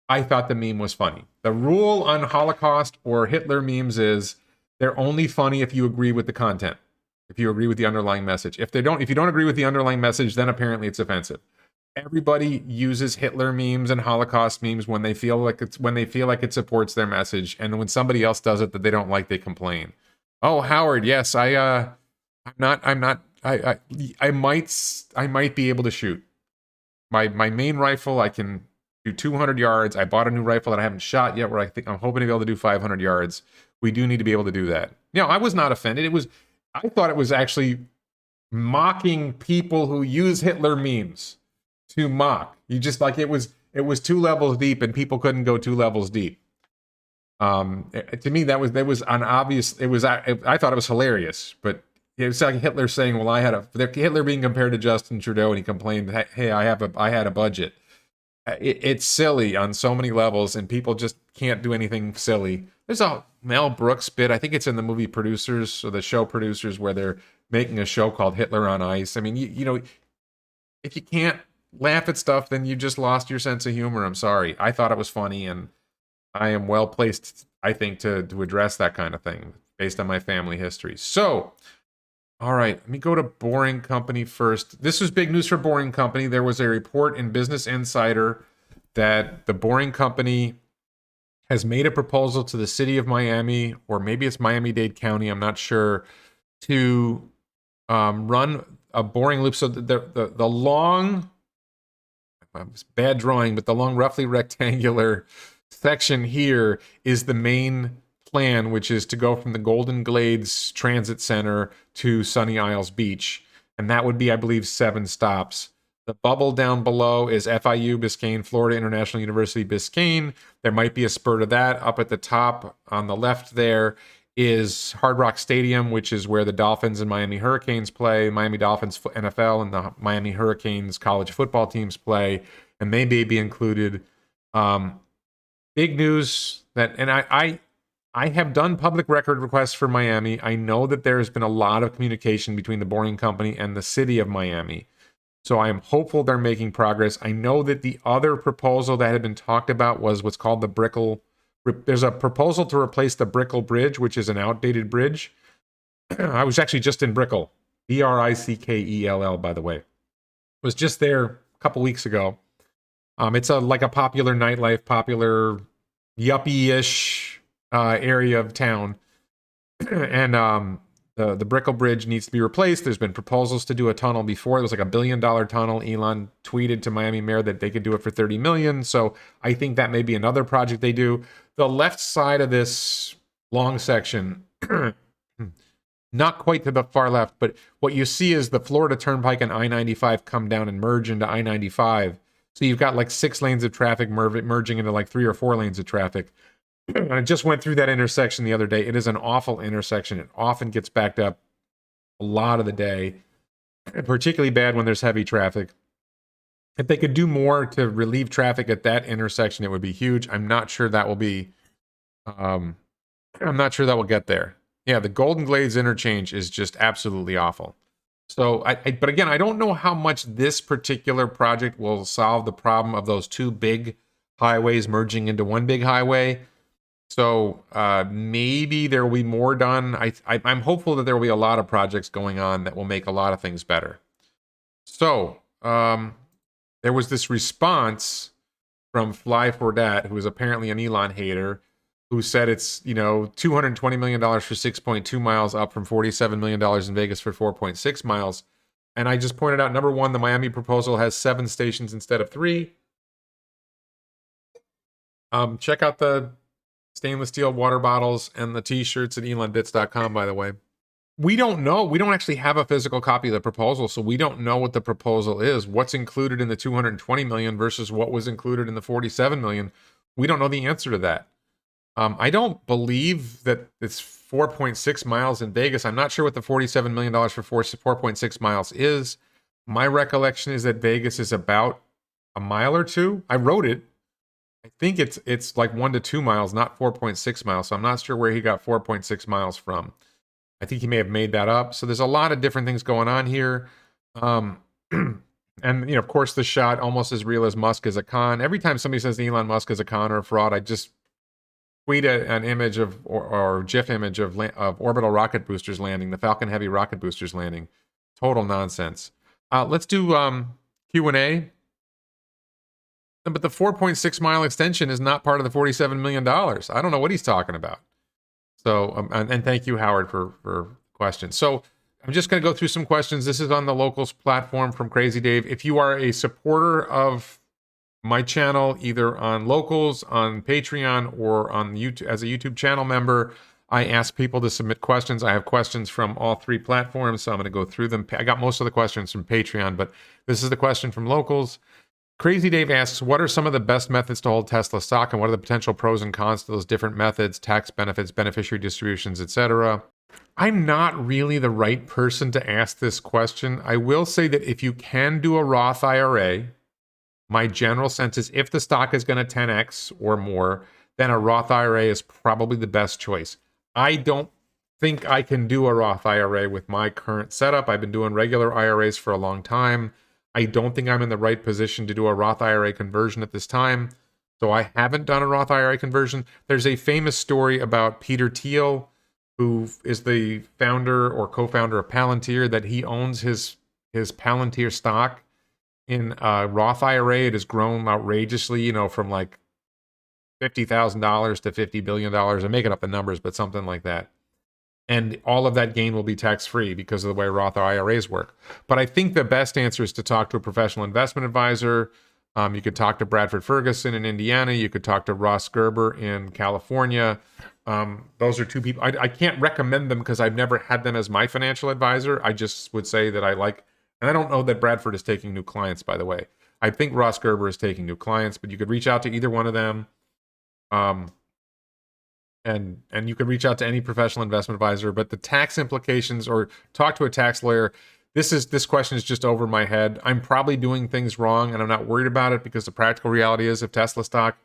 Speaker 1: I thought the meme was funny. The rule on Holocaust or Hitler memes is they're only funny if you agree with the content, if you agree with the underlying message. If you don't agree with the underlying message, then apparently it's offensive. Everybody uses Hitler memes and Holocaust memes when they feel like it supports their message, and when somebody else does it that they don't like, they complain. Oh, Howard, yes, I might be able to shoot. My main rifle, I can do 200 yards. I bought a new rifle that I haven't shot yet, where I'm hoping to be able to do 500 yards. We do need to be able to do that. I was not offended. I thought it was actually mocking people who use Hitler memes. To mock. You just like it was 2 levels deep and people couldn't go 2 levels deep. To me, that was an obvious, I thought it was hilarious, but It's like Hitler saying, "Well, Hitler being compared to Justin Trudeau, and he complained, hey, I had a budget." It's silly on so many levels, and people just can't do anything silly. There's a Mel Brooks bit, I think it's in the movie Producers, or the show Producers, where they're making a show called Hitler on Ice. I mean, you know, if you can't laugh at stuff, then you just lost your sense of humor. I'm sorry. I thought it was funny, and I am well placed, I think, to address that kind of thing based on my family history. So, all right, let me go to Boring Company first. This was big news for Boring Company. There was a report in Business Insider that the Boring Company has made a proposal to the city of Miami, or maybe it's Miami-Dade County, I'm not sure, to run a boring loop. So the long, bad drawing, but the long, roughly rectangular section here is the main plan, which is to go from the Golden Glades Transit Center to Sunny Isles Beach. And that would be, I believe, 7 stops. The bubble down below is FIU Biscayne, Florida International University Biscayne. There might be a spur to that. Up at the top on the left there is Hard Rock Stadium, which is where the Dolphins and Miami Hurricanes play. Miami Dolphins NFL and the Miami Hurricanes college football teams play, and they may be included. Big news that, and I have done public record requests for Miami. I know that there has been a lot of communication between the Boring Company and the city of Miami. So I am hopeful they're making progress. I know that the other proposal that had been talked about was what's called the Brickell. There's a proposal to replace the Brickell Bridge, which is an outdated bridge. I was actually just in Brickell, Brickell, by the way. Was just there a couple weeks ago. It's like a popular nightlife, popular yuppie-ish area of town. And the Brickell Bridge needs to be replaced. There's been proposals to do a tunnel before. It was like $1 billion tunnel. Elon tweeted to Miami Mayor that they could do it for $30 million. So I think that may be another project they do. The left side of this long section, not quite to the far left, but what you see is the Florida Turnpike and I-95 come down and merge into I-95. So you've got like 6 lanes of traffic merging into like 3 or 4 lanes of traffic. I just went through that intersection the other day. It is an awful intersection. It often gets backed up a lot of the day, particularly bad when there's heavy traffic. If they could do more to relieve traffic at that intersection, it would be huge. I'm not sure that will be, I'm not sure that will get there. Yeah, the Golden Glades interchange is just absolutely awful. So, but again, I don't know how much this particular project will solve the problem of those 2 big highways merging into one big highway. So maybe there will be more done. I'm hopeful that there will be a lot of projects going on that will make a lot of things better. So there was this response from Fly for Dat, who is apparently an Elon hater, who said it's, $220 million for 6.2 miles, up from $47 million in Vegas for 4.6 miles. And I just pointed out, number one, the Miami proposal has 7 stations instead of 3. Check out the stainless steel water bottles and the t-shirts at elonbits.com, by the way. We don't know. We don't actually have a physical copy of the proposal, so we don't know what the proposal is. What's included in the $220 million versus what was included in the $47 million. We don't know the answer to that. I don't believe that it's 4.6 miles in Vegas. I'm not sure what the $47 million for 4.6 miles is. My recollection is that Vegas is about a mile or 2. I wrote it. I think it's like 1 to 2 miles, not 4.6 miles. So I'm not sure where he got 4.6 miles from. I think he may have made that up. So there's a lot of different things going on here. And, of course, the shot, almost as real as Musk is a con. Every time somebody says Elon Musk is a con or a fraud, I just tweet an image of, or GIF image of orbital rocket boosters landing, the Falcon Heavy rocket boosters landing. Total nonsense. Let's do Q&A. But the 4.6 mile extension is not part of the $47 million. I don't know what he's talking about. So, and thank you, Howard, for questions. So I'm just going to go through some questions. This is on the Locals platform from Crazy Dave. If you are a supporter of my channel, either on Locals, on Patreon, or on YouTube as a YouTube channel member, I ask people to submit questions. I have questions from all 3 platforms, so I'm going to go through them. I got most of the questions from Patreon, but this is the question from Locals. Crazy Dave asks, what are some of the best methods to hold Tesla stock, and what are the potential pros and cons to those different methods, tax benefits, beneficiary distributions, etc.? I'm not really the right person to ask this question. I will say that if you can do a Roth IRA, my general sense is if the stock is going to 10x or more, then a Roth IRA is probably the best choice. I don't think I can do a Roth IRA with my current setup. I've been doing regular IRAs for a long time. I don't think I'm in the right position to do a Roth IRA conversion at this time. So I haven't done a Roth IRA conversion. There's a famous story about Peter Thiel, who is the founder or co-founder of Palantir, that he owns his Palantir stock in a Roth IRA. It has grown outrageously, from like $50,000 to $50 billion. I'm making up the numbers, but something like that. And all of that gain will be tax-free because of the way Roth IRAs work. But I think the best answer is to talk to a professional investment advisor. You could talk to Bradford Ferguson in Indiana. You could talk to Ross Gerber in California. Those are two people. I can't recommend them because I've never had them as my financial advisor. I just would say that and I don't know that Bradford is taking new clients, by the way. I think Ross Gerber is taking new clients, but you could reach out to either one of them. And you can reach out to any professional investment advisor, but the tax implications, or talk to a tax lawyer. This question is just over my head. I'm probably doing things wrong, and I'm not worried about it because the practical reality is if Tesla stock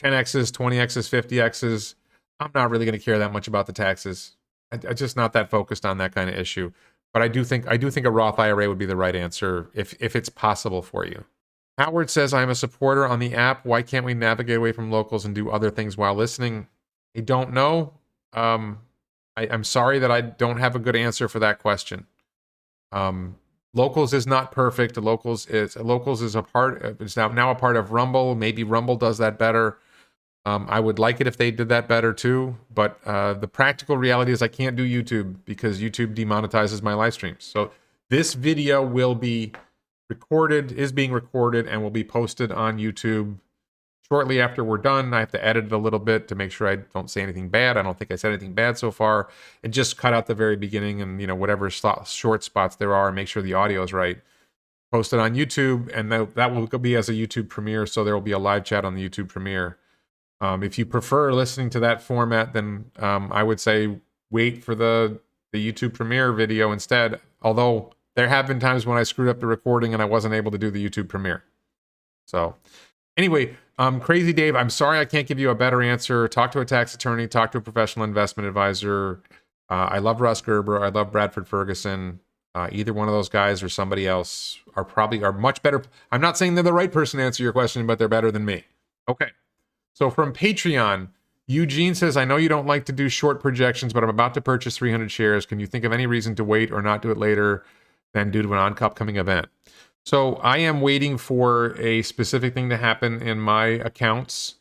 Speaker 1: 10x's, 20x's, 50x's, I'm not really going to care that much about the taxes. I'm just not that focused on that kind of issue. But I do think a Roth IRA would be the right answer if it's possible for you. Howard says, I'm a supporter on the app. Why can't we navigate away from locals and do other things while listening? I don't know. I'm sorry that I don't have a good answer for that question. Locals is not perfect. Locals is a part. It's now a part of Rumble. Maybe Rumble does that better. I would like it if they did that better too. But the practical reality is I can't do YouTube because YouTube demonetizes my live streams. So this video is being recorded, and will be posted on YouTube shortly after we're done. I have to edit it a little bit to make sure I don't say anything bad. I don't think I said anything bad so far. And just cut out the very beginning and, whatever short spots there are, and make sure the audio is right. Post it on YouTube, and that will be as a YouTube premiere, so there will be a live chat on the YouTube premiere. If you prefer listening to that format, then I would say wait for the YouTube premiere video instead. Although there have been times when I screwed up the recording and I wasn't able to do the YouTube premiere. So anyway, Crazy Dave, I'm sorry I can't give you a better answer. Talk to a tax attorney, talk to a professional investment advisor. I love Ross Gerber. I love Bradford Ferguson. Either one of those guys or somebody else are much better. I'm not saying they're the right person to answer your question, but they're better than me. Okay. So from Patreon, Eugene says, I know you don't like to do short projections, but I'm about to purchase 300 shares. Can you think of any reason to wait or not do it later than due to an upcoming event? So I am waiting for a specific thing to happen in my accounts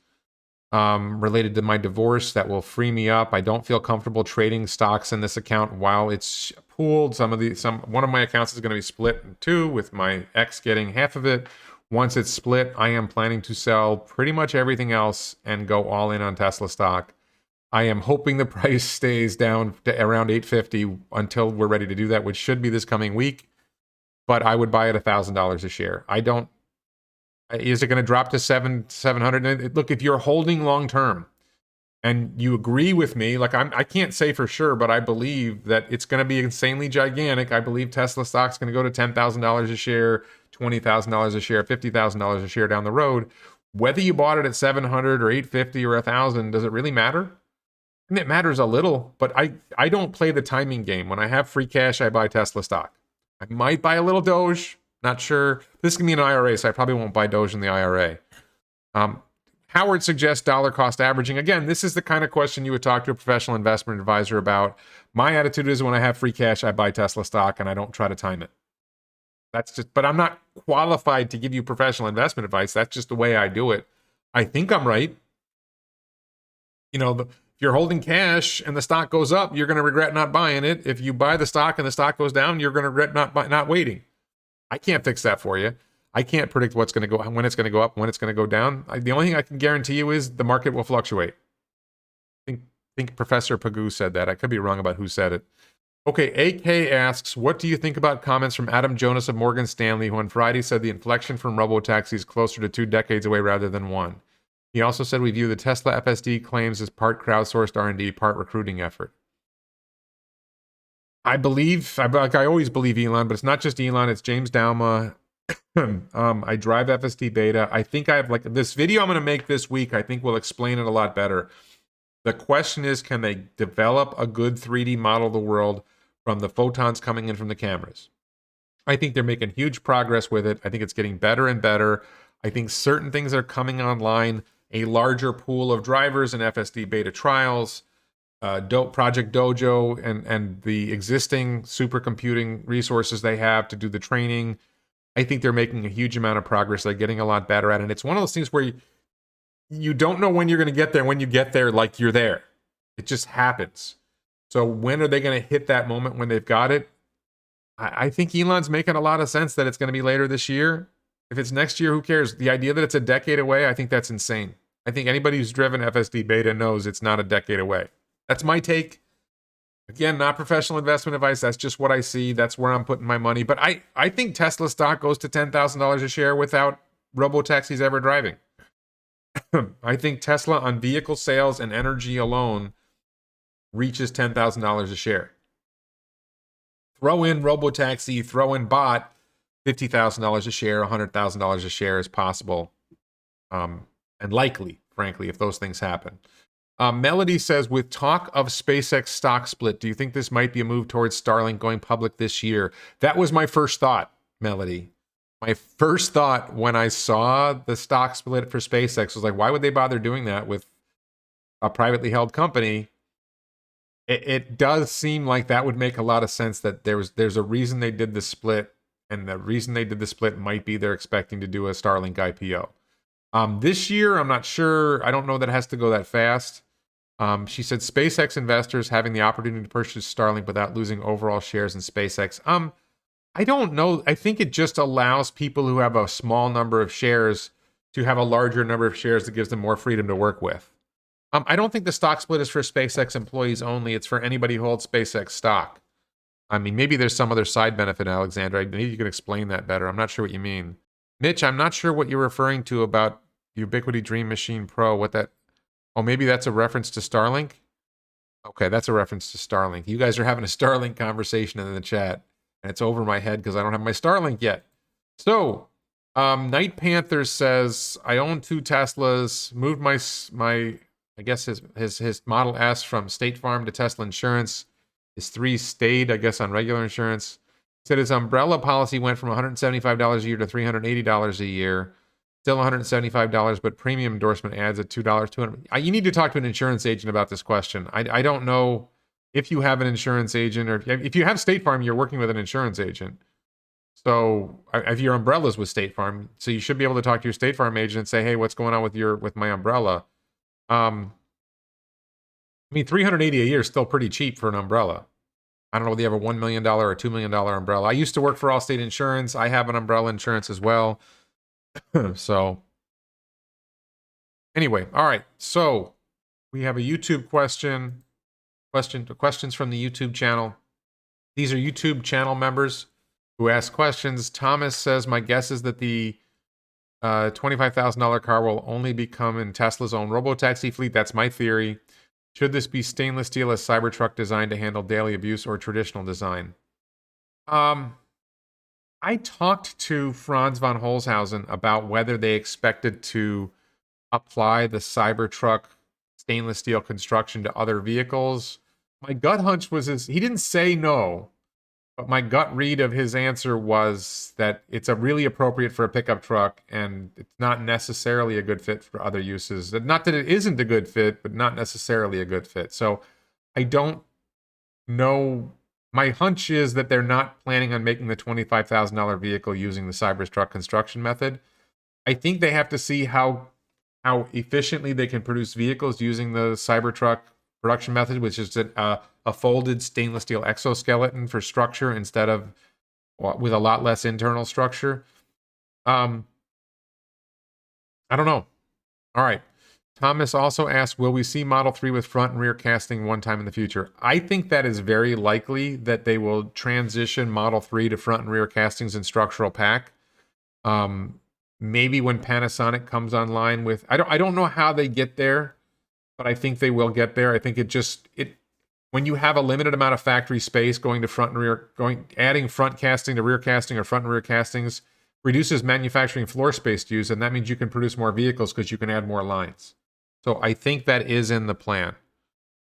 Speaker 1: related to my divorce that will free me up. I don't feel comfortable trading stocks in this account while it's pooled. One of my accounts is going to be split in two, with my ex getting half of it. Once it's split, I am planning to sell pretty much everything else and go all in on Tesla stock. I am hoping the price stays down to around $850 until we're ready to do that, which should be this coming week. But I would buy it $1,000 a share. Is it going to drop to 700? Look, if you're holding long term and you agree with me, I can't say for sure, but I believe that it's going to be insanely gigantic. I believe Tesla stock's going to go to $10,000 a share, $20,000 a share, $50,000 a share down the road. Whether you bought it at 700 or 850 or 1,000, does it really matter? And it matters a little, but I don't play the timing game. When I have free cash, I buy Tesla stock. I might buy a little Doge, not sure. This can be an IRA, so I probably won't buy Doge in the IRA. Howard suggests dollar cost averaging. Again, this is the kind of question you would talk to a professional investment advisor about. My attitude is when I have free cash, I buy Tesla stock and I don't try to time it. But I'm not qualified to give you professional investment advice. That's just the way I do it. I think I'm right. If you're holding cash and the stock goes up, you're going to regret not buying it. If you buy the stock and the stock goes down, you're going to regret not waiting. I can't fix that for you. I can't predict when it's going to go up, when it's going to go down. The only thing I can guarantee you is the market will fluctuate. I think Professor Pagoo said that. I could be wrong about who said it. Okay, AK asks, what do you think about comments from Adam Jonas of Morgan Stanley, who on Friday said the inflection from robotaxis is closer to 2 decades away rather than 1? He also said we view the Tesla FSD claims as part crowdsourced R&D, part recruiting effort. I believe, I always believe Elon, but it's not just Elon, it's James Dalma. I drive FSD beta. I think I have like this video I'm going to make this week, I think will explain it a lot better. The question is, can they develop a good 3D model of the world from the photons coming in from the cameras? I think they're making huge progress with it. I think it's getting better and better. I think certain things are coming online, a larger pool of drivers in FSD beta trials, Project Dojo, and the existing supercomputing resources they have to do the training. I think they're making a huge amount of progress. They're getting a lot better at it. And it's one of those things where you don't know when you're going to get there. When you get there, like you're there. It just happens. So when are they going to hit that moment when they've got it? I think Elon's making a lot of sense that it's going to be later this year. If it's next year, who cares? The idea that it's a decade away, I think that's insane. I think anybody who's driven FSD beta knows it's not a decade away. That's my take. Again, not professional investment advice. That's just what I see. That's where I'm putting my money. But I think Tesla stock goes to $10,000 a share without robotaxis ever driving. I think Tesla on vehicle sales and energy alone reaches $10,000 a share. Throw in robotaxi, throw in bot, $50,000 a share, $100,000 a share is possible. And likely, frankly, if those things happen. Melody says, with talk of SpaceX stock split, do you think this might be a move towards Starlink going public this year? That was my first thought, Melody. My first thought when I saw the stock split for SpaceX was like, why would they bother doing that with a privately held company? It does seem like that would make a lot of sense, that there's a reason they did the split, and the reason they did the split might be they're expecting to do a Starlink IPO. This year, I'm not sure. I don't know that it has to go that fast. She said SpaceX investors having the opportunity to purchase Starlink without losing overall shares in SpaceX. I don't know. I think it just allows people who have a small number of shares to have a larger number of shares that gives them more freedom to work with. I don't think the stock split is for SpaceX employees only. It's for anybody who holds SpaceX stock. I mean, maybe there's some other side benefit, Alexandra. Maybe you can explain that better. I'm not sure what you mean. Mitch, I'm not sure what you're referring to about Ubiquiti Dream Machine Pro. What that... Oh, maybe that's a reference to Starlink? Okay, that's a reference to Starlink. You guys are having a Starlink conversation in the chat, and it's over my head because I don't have my Starlink yet. So, Night Panther says, I own 2 Teslas, moved my I guess his Model S from State Farm to Tesla Insurance. His 3 stayed, I guess, on regular insurance. Said his umbrella policy went from $175 a year to $380 a year. Still $175, but premium endorsement adds at $2, $200. You need to talk to an insurance agent about this question. I don't know if you have an insurance agent, or if you have State Farm, you're working with an insurance agent. So if your umbrella's with State Farm, so you should be able to talk to your State Farm agent and say, hey, what's going on with my umbrella? I mean, $380 a year is still pretty cheap for an umbrella. I don't know whether you have a $1 million or a $2 million umbrella. I used to work for Allstate Insurance. I have an umbrella insurance as well. So anyway, all right. So we have a YouTube questions from the YouTube channel. These are YouTube channel members who ask questions. Thomas says, my guess is that the $25,000 car will only become in Tesla's own robotaxi fleet. That's my theory. Should this be stainless steel as Cybertruck designed to handle daily abuse, or traditional design? I talked to Franz von Holzhausen about whether they expected to apply the Cybertruck stainless steel construction to other vehicles. My gut hunch was he didn't say no, but my gut read of his answer was that it's a really appropriate for a pickup truck, and it's not necessarily a good fit for other uses. Not that it isn't a good fit, but not necessarily a good fit. So I don't know. My hunch is that they're not planning on making the $25,000 vehicle using the Cybertruck construction method. I think they have to see how efficiently they can produce vehicles using the Cybertruck production method, which is a folded stainless steel exoskeleton for structure instead of with a lot less internal structure. I don't know. All right. Thomas also asked, will we see Model 3 with front and rear casting one time in the future? I think that is very likely that they will transition Model 3 to front and rear castings and structural pack. Maybe when Panasonic comes online with... I don't know how they get there, but I think they will get there. I think when you have a limited amount of factory space, going to front and rear, adding front casting to rear casting or front and rear castings reduces manufacturing floor space use, and that means you can produce more vehicles because you can add more lines. So I think that is in the plan.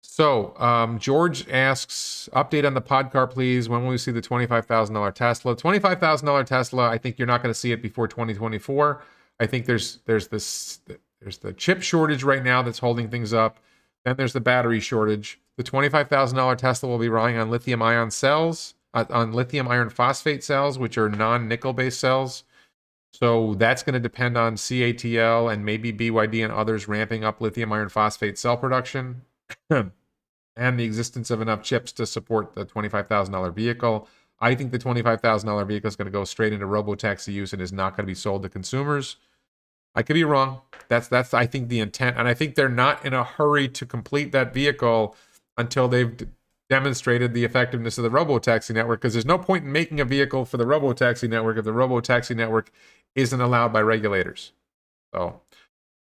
Speaker 1: So George asks, update on the pod car, please. When will we see the $25,000 Tesla? $25,000 Tesla, I think you're not going to see it before 2024. I think there's the chip shortage right now that's holding things up. Then there's the battery shortage. The $25,000 Tesla will be relying on lithium ion cells, on lithium iron phosphate cells, which are non-nickel based cells. So that's going to depend on CATL and maybe BYD and others ramping up lithium iron phosphate cell production and the existence of enough chips to support the $25,000 vehicle. I think the $25,000 vehicle is going to go straight into robotaxi use and is not going to be sold to consumers. I could be wrong. That's I think the intent, and I think they're not in a hurry to complete that vehicle until they've demonstrated the effectiveness of the robotaxi network, because there's no point in making a vehicle for the robotaxi network if the robotaxi network isn't allowed by regulators. So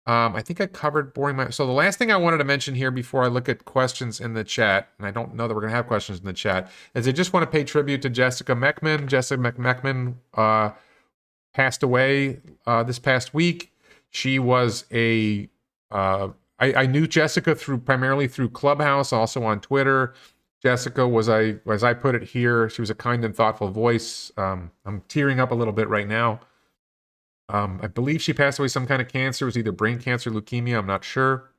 Speaker 1: I think I covered boring my... So the last thing I wanted to mention here before I look at questions in the chat, and I don't know that we're going to have questions in the chat, is I just want to pay tribute to Jessica McMac. Jessica McMac passed away this past week. She was a... I knew Jessica primarily through Clubhouse, also on Twitter. Jessica was, as I put it here, she was a kind and thoughtful voice. I'm tearing up a little bit right now. I believe she passed away some kind of cancer. It was either brain cancer, leukemia, I'm not sure.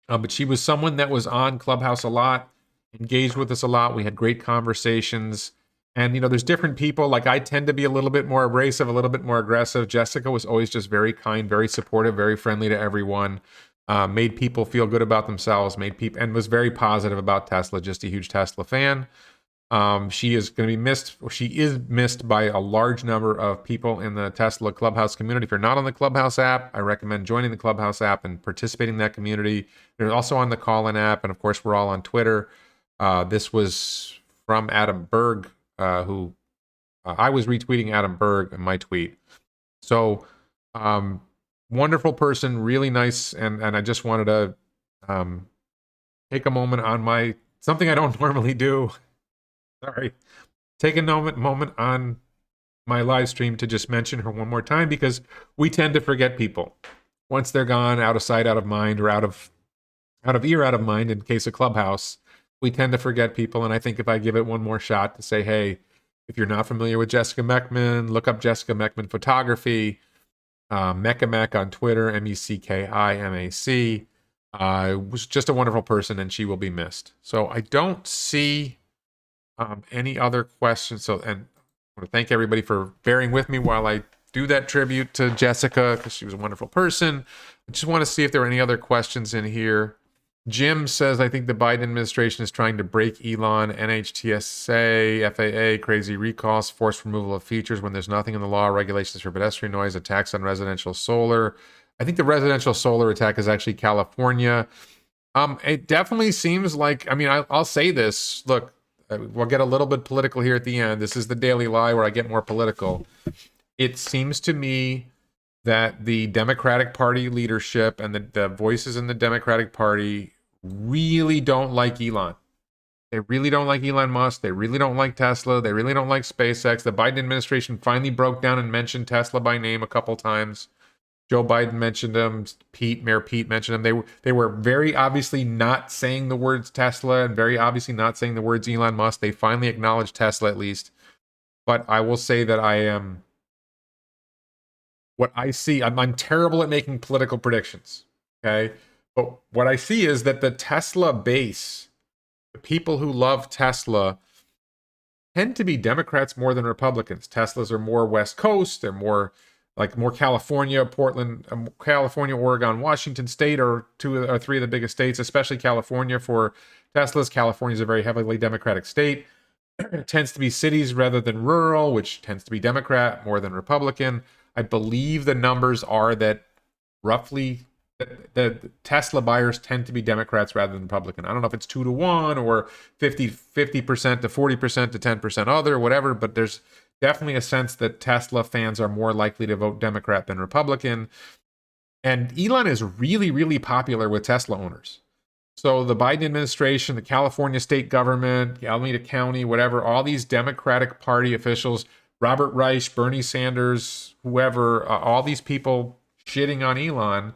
Speaker 1: But she was someone that was on Clubhouse a lot, engaged with us a lot. We had great conversations. And, there's different people. Like, I tend to be a little bit more abrasive, a little bit more aggressive. Jessica was always just very kind, very supportive, very friendly to everyone. Made people feel good about themselves, and was very positive about Tesla, just a huge Tesla fan. She is going to be missed. She is missed by a large number of people in the Tesla Clubhouse community. If you're not on the Clubhouse app, I recommend joining the Clubhouse app and participating in that community. They're also on the Call-In app, and of course, we're all on Twitter. This was from Adam Berg, who I was retweeting Adam Berg in my tweet. So, wonderful person, really nice, and I just wanted to take a moment on something I don't normally do. Sorry. Take a moment on my live stream to just mention her one more time, because we tend to forget people. Once they're gone, out of sight, out of mind, or out of ear, out of mind, in case of Clubhouse, we tend to forget people. And I think if I give it one more shot to say, hey, if you're not familiar with Jessica McMac, look up Jessica McMac Photography, McMac on Twitter, MECKIMAC. Was just a wonderful person, and she will be missed. So I don't see any other questions. So, and I want to thank everybody for bearing with me while I do that tribute to Jessica, because she was a wonderful person. I just want to see if there are any other questions in here. Jim says, I think the Biden administration is trying to break Elon, NHTSA, FAA, crazy recalls, forced removal of features when there's nothing in the law, regulations for pedestrian noise, attacks on residential solar. I think the residential solar attack is actually California. It definitely seems like, I'll say this. Look, we'll get a little bit political here at the end. This is the Daily Lie where I get more political. It seems to me that the Democratic Party leadership and the voices in the Democratic Party really don't like Elon. They really don't like Elon Musk. They really don't like Tesla. They really don't like SpaceX. The Biden administration finally broke down and mentioned Tesla by name a couple times. Joe Biden mentioned them. Mayor Pete mentioned them. They were very obviously not saying the words Tesla and very obviously not saying the words Elon Musk. They finally acknowledged Tesla at least. But I will say that what I see, I'm terrible at making political predictions, okay? But what I see is that the Tesla base, the people who love Tesla, tend to be Democrats more than Republicans. Teslas are more West Coast. They're more California, Portland, California, Oregon, Washington State are 2 or 3 of the biggest states, especially California for Teslas. California is a very heavily Democratic state. It tends to be cities rather than rural, which tends to be Democrat more than Republican. I believe the numbers are that roughly the Tesla buyers tend to be Democrats rather than Republican. I don't know if it's 2-1 or 50% to 40% to 10% other, whatever, but there's definitely a sense that Tesla fans are more likely to vote Democrat than Republican. And Elon is really, really popular with Tesla owners. So the Biden administration, the California state government, Alameda County, whatever, all these Democratic Party officials, Robert Reich, Bernie Sanders, whoever, all these people shitting on Elon,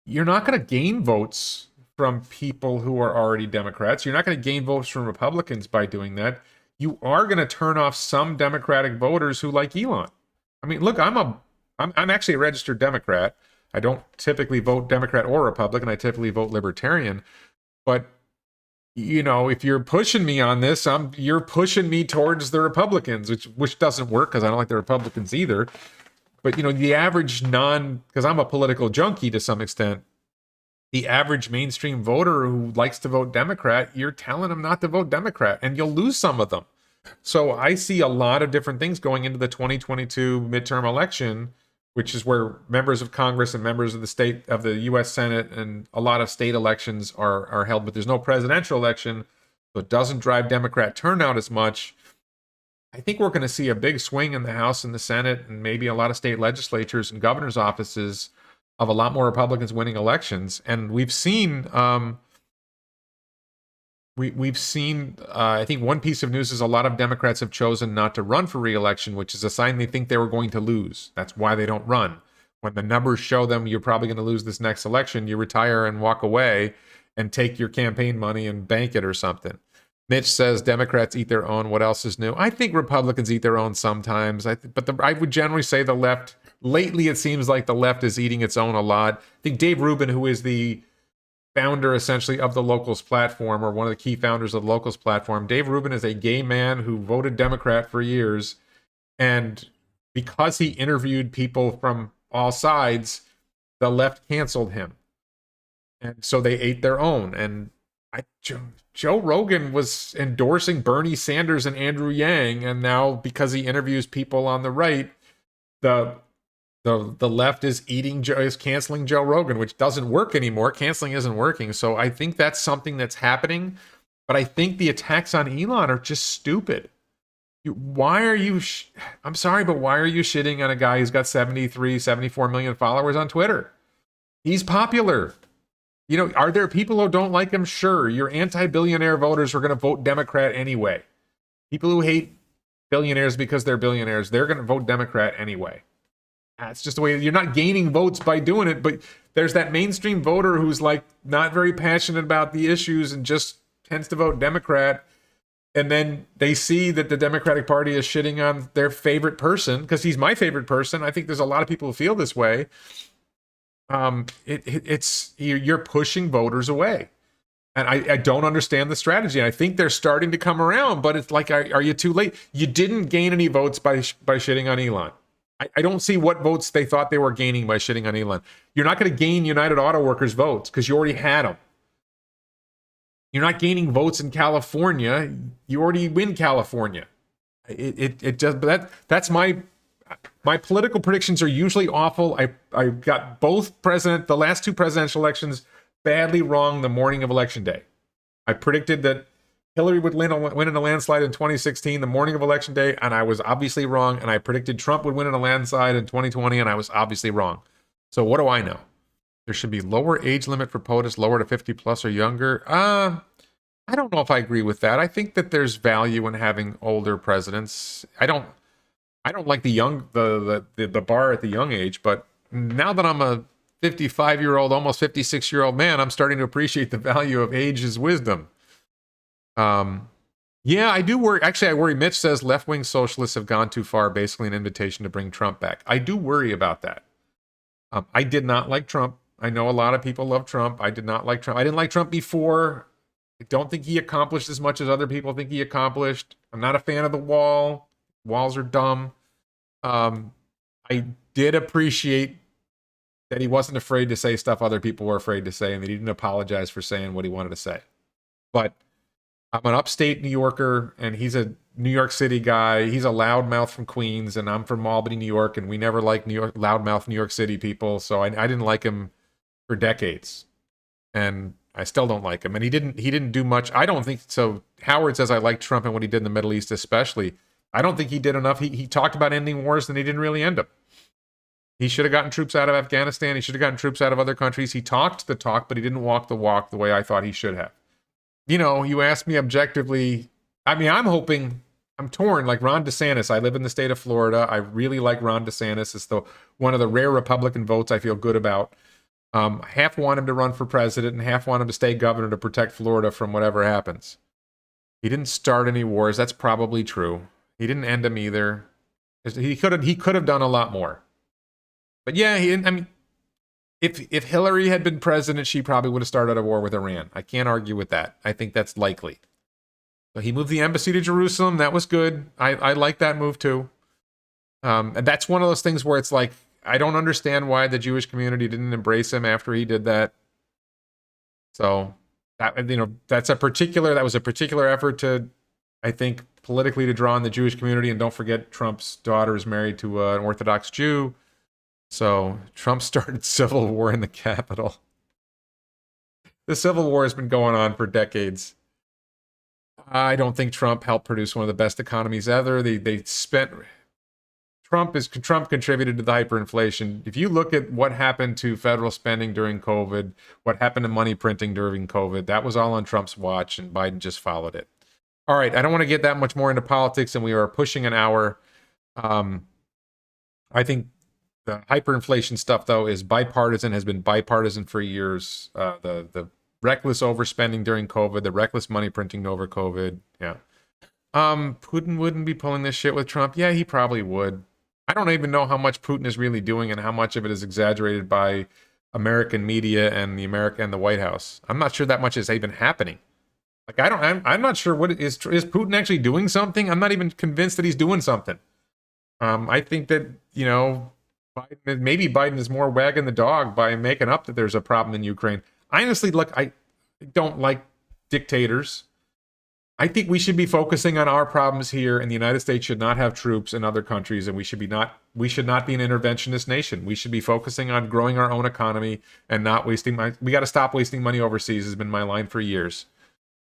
Speaker 1: you're not going to gain votes from people who are already Democrats. You're not going to gain votes from Republicans by doing that. You are going to turn off some Democratic voters who like Elon. I mean, look, I'm actually a registered Democrat. I don't typically vote Democrat or Republican. I typically vote Libertarian. But if you're pushing me on this, you're pushing me towards the Republicans, which doesn't work because I don't like the Republicans either. But the average because I'm a political junkie to some extent, the average mainstream voter who likes to vote Democrat, you're telling them not to vote Democrat, and you'll lose some of them. So I see a lot of different things going into the 2022 midterm election, which is where members of Congress and members of the U.S. Senate and a lot of state elections are held, but there's no presidential election, so it doesn't drive Democrat turnout as much. I think we're going to see a big swing in the House and the Senate and maybe a lot of state legislatures and governor's offices of a lot more Republicans winning elections. And we've seen, I think one piece of news is a lot of Democrats have chosen not to run for re-election, which is a sign they think they were going to lose. That's why they don't run. When the numbers show them you're probably going to lose this next election, you retire and walk away and take your campaign money and bank it or something. Mitch says Democrats eat their own. What else is new? I think Republicans eat their own sometimes. I would generally say the left, lately it seems like the left is eating its own a lot. I think Dave Rubin, who is the founder essentially of the Locals platform, or one of the key founders of the Locals platform, Dave Rubin is a gay man who voted Democrat for years. And because he interviewed people from all sides, the left canceled him. And so they ate their own. And Joe Rogan was endorsing Bernie Sanders and Andrew Yang, and now because he interviews people on the right, the left is canceling Joe Rogan, which doesn't work anymore. Canceling isn't working. So I think that's something that's happening. But I think the attacks on Elon are just stupid. Why are you? I'm sorry, but why are you shitting on a guy who's got 74 million followers on Twitter? He's popular. Are there people who don't like him? Sure. Your anti-billionaire voters are going to vote Democrat anyway. People who hate billionaires because they're billionaires, they're going to vote Democrat anyway. That's just the way. You're not gaining votes by doing it, but there's that mainstream voter who's like not very passionate about the issues and just tends to vote Democrat. And then they see that the Democratic Party is shitting on their favorite person because he's my favorite person. I think there's a lot of people who feel this way. You're pushing voters away, and I don't understand the strategy. I think they're starting to come around, but it's like, are you too late? You didn't gain any votes by shitting on Elon. I don't see what votes they thought they were gaining by shitting on Elon. You're not going to gain United Auto Workers votes because you already had them. You're not gaining votes in California. You already win California. That's my political predictions are usually awful. I got the last two presidential elections badly wrong the morning of election day. I predicted that Hillary would win in a landslide in 2016, the morning of election day, and I was obviously wrong. And I predicted Trump would win in a landslide in 2020, and I was obviously wrong. So what do I know? There should be lower age limit for POTUS, lower to 50 plus or younger. I don't know if I agree with that. I think that there's value in having older presidents. I don't like the bar at the young age, but now that I'm a 55-year-old, almost 56-year-old man, I'm starting to appreciate the value of age as wisdom. Yeah, I do worry. Actually, I worry. Mitch says left-wing socialists have gone too far, basically an invitation to bring Trump back. I do worry about that. I did not like Trump. I know a lot of people love Trump. I did not like Trump. I didn't like Trump before. I don't think he accomplished as much as other people think he accomplished. I'm not a fan of the wall. Walls are dumb. I did appreciate that he wasn't afraid to say stuff other people were afraid to say, and that he didn't apologize for saying what he wanted to say. But I'm an upstate New Yorker, and he's a New York City guy. He's a loudmouth from Queens, and I'm from Albany, New York, and we never liked loudmouth New York City people, so I didn't like him for decades. And I still don't like him. And he didn't do much. I don't think so. Howard says I like Trump and what he did in the Middle East especially. I don't think he did enough. He talked about ending wars, and he didn't really end them. He should have gotten troops out of Afghanistan. He should have gotten troops out of other countries. He talked the talk, but he didn't walk the walk the way I thought he should have. You know, you asked me objectively. I mean, I'm torn. Like Ron DeSantis, I live in the state of Florida. I really like Ron DeSantis. It's one of the rare Republican votes I feel good about. Half want him to run for president and half want him to stay governor to protect Florida from whatever happens. He didn't start any wars. That's probably true. He didn't end them either. He could have done a lot more. But yeah, I mean, if Hillary had been president, she probably would have started a war with Iran. I can't argue with that. I think that's likely. So he moved the embassy to Jerusalem. That was good. I like that move too. And that's one of those things where it's like, I don't understand why the Jewish community didn't embrace him after he did that. So that was a particular effort to, I think, politically to draw on the Jewish community. And don't forget, Trump's daughter is married to an Orthodox Jew. So Trump started civil war in the Capitol. The Civil War has been going on for decades. I don't think Trump helped produce one of the best economies ever. Trump contributed to the hyperinflation. If you look at what happened to federal spending during COVID, what happened to money printing during COVID, that was all on Trump's watch, and Biden just followed it. All right, I don't want to get that much more into politics, and we are pushing an hour. I think the hyperinflation stuff, though, is bipartisan, has been bipartisan for years. The reckless overspending during COVID, the reckless money printing over COVID. Yeah. Putin wouldn't be pulling this shit with Trump. Yeah, he probably would. I don't even know how much Putin is really doing and how much of it is exaggerated by American media and the White House. I'm not sure that much is even happening. Like, I'm not sure what is Putin actually doing something? I'm not even convinced that he's doing something. I think that, maybe Biden is more wagging the dog by making up that there's a problem in Ukraine. Honestly, look, I don't like dictators. I think we should be focusing on our problems here, and the United States should not have troops in other countries, and we should not be an interventionist nation. We should be focusing on growing our own economy and not wasting money. We got to stop wasting money overseas has been my line for years.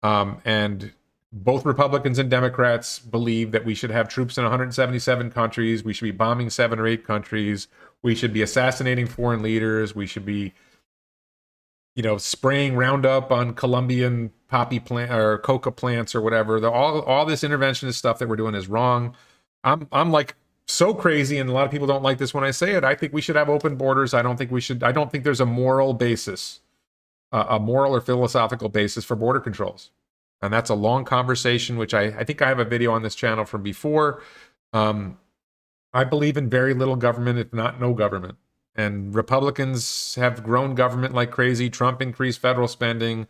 Speaker 1: And both Republicans and Democrats believe that we should have troops in 177 countries. We should be bombing 7 or 8 countries. We should be assassinating foreign leaders. We should be, spraying Roundup on Colombian poppy plant or coca plants or whatever. All this interventionist stuff that we're doing is wrong. I'm like so crazy, and a lot of people don't like this when I say it. I think we should have open borders. I don't think there's a moral basis, a moral or philosophical basis for border controls. And that's a long conversation, which I think I have a video on this channel from before. I believe in very little government, if not no government. And Republicans have grown government like crazy. Trump increased federal spending.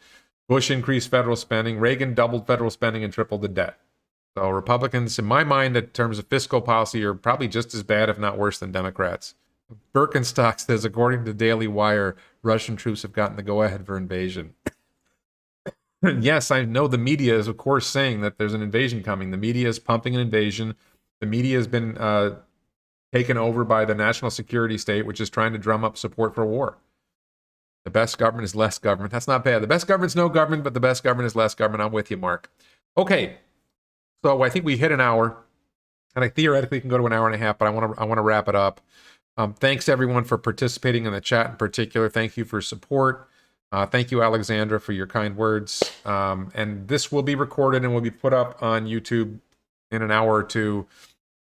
Speaker 1: Bush increased federal spending. Reagan doubled federal spending and tripled the debt. So Republicans, in my mind, in terms of fiscal policy, are probably just as bad, if not worse, than Democrats. Birkenstock says, according to Daily Wire, Russian troops have gotten the go-ahead for invasion. Yes, I know the media is, of course, saying that there's an invasion coming. The media is pumping an invasion. The media has been taken over by the national security state, which is trying to drum up support for war. The best government is less government. That's not bad. The best government's no government, but the best government is less government. I'm with you, Mark. Okay, so I think we hit an hour, and I theoretically can go to an hour and a half, but I want to wrap it up. Thanks, everyone, for participating in the chat in particular. Thank you for support. Thank you, Alexandra, for your kind words. And this will be recorded and will be put up on YouTube in an hour or two,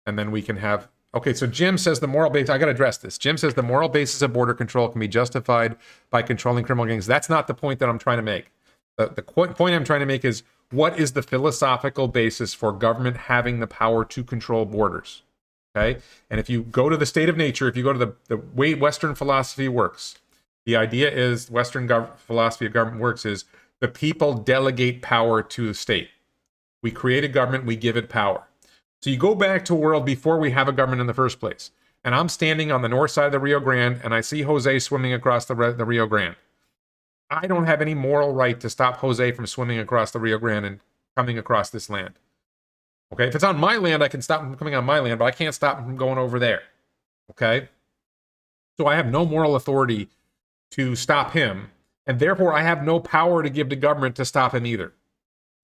Speaker 1: and then we can have... Okay, so Jim says the moral basis... I got to address this. Jim says the moral basis of border control can be justified by controlling criminal gangs. That's not the point that I'm trying to make. The point I'm trying to make is, what is the philosophical basis for government having the power to control borders? Okay? And if you go to the state of nature, if you go to the way Western philosophy works, the idea is, Western philosophy of government works is, the people delegate power to the state. We create a government, we give it power. So you go back to a world before we have a government in the first place. And I'm standing on the north side of the Rio Grande, and I see Jose swimming across the Rio Grande. I don't have any moral right to stop Jose from swimming across the Rio Grande and coming across this land. Okay, if it's on my land, I can stop him from coming on my land, but I can't stop him from going over there. Okay? So I have no moral authority to stop him, and therefore I have no power to give to government to stop him either.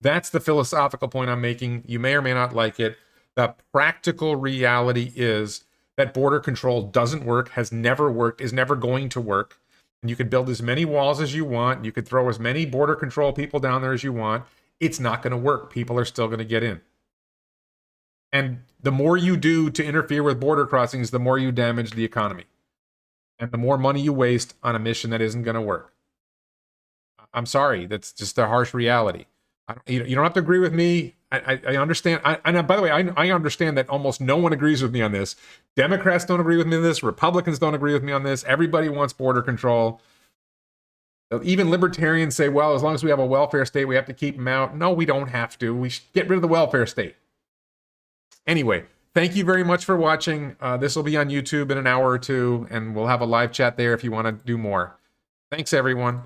Speaker 1: That's the philosophical point I'm making. You may or may not like it. The practical reality is that border control doesn't work, has never worked, is never going to work. And you could build as many walls as you want. You could throw as many border control people down there as you want. It's not going to work. People are still going to get in. And the more you do to interfere with border crossings, the more you damage the economy. And the more money you waste on a mission that isn't going to work. I'm sorry. That's just a harsh reality. You don't have to agree with me. I understand. And by the way, I understand that almost no one agrees with me on this. Democrats don't agree with me on this. Republicans don't agree with me on this. Everybody wants border control. Even libertarians say, well, as long as we have a welfare state, we have to keep them out. No, we don't have to. We should get rid of the welfare state. Anyway, thank you very much for watching. This will be on YouTube in an hour or two, and we'll have a live chat there if you want to do more. Thanks, everyone.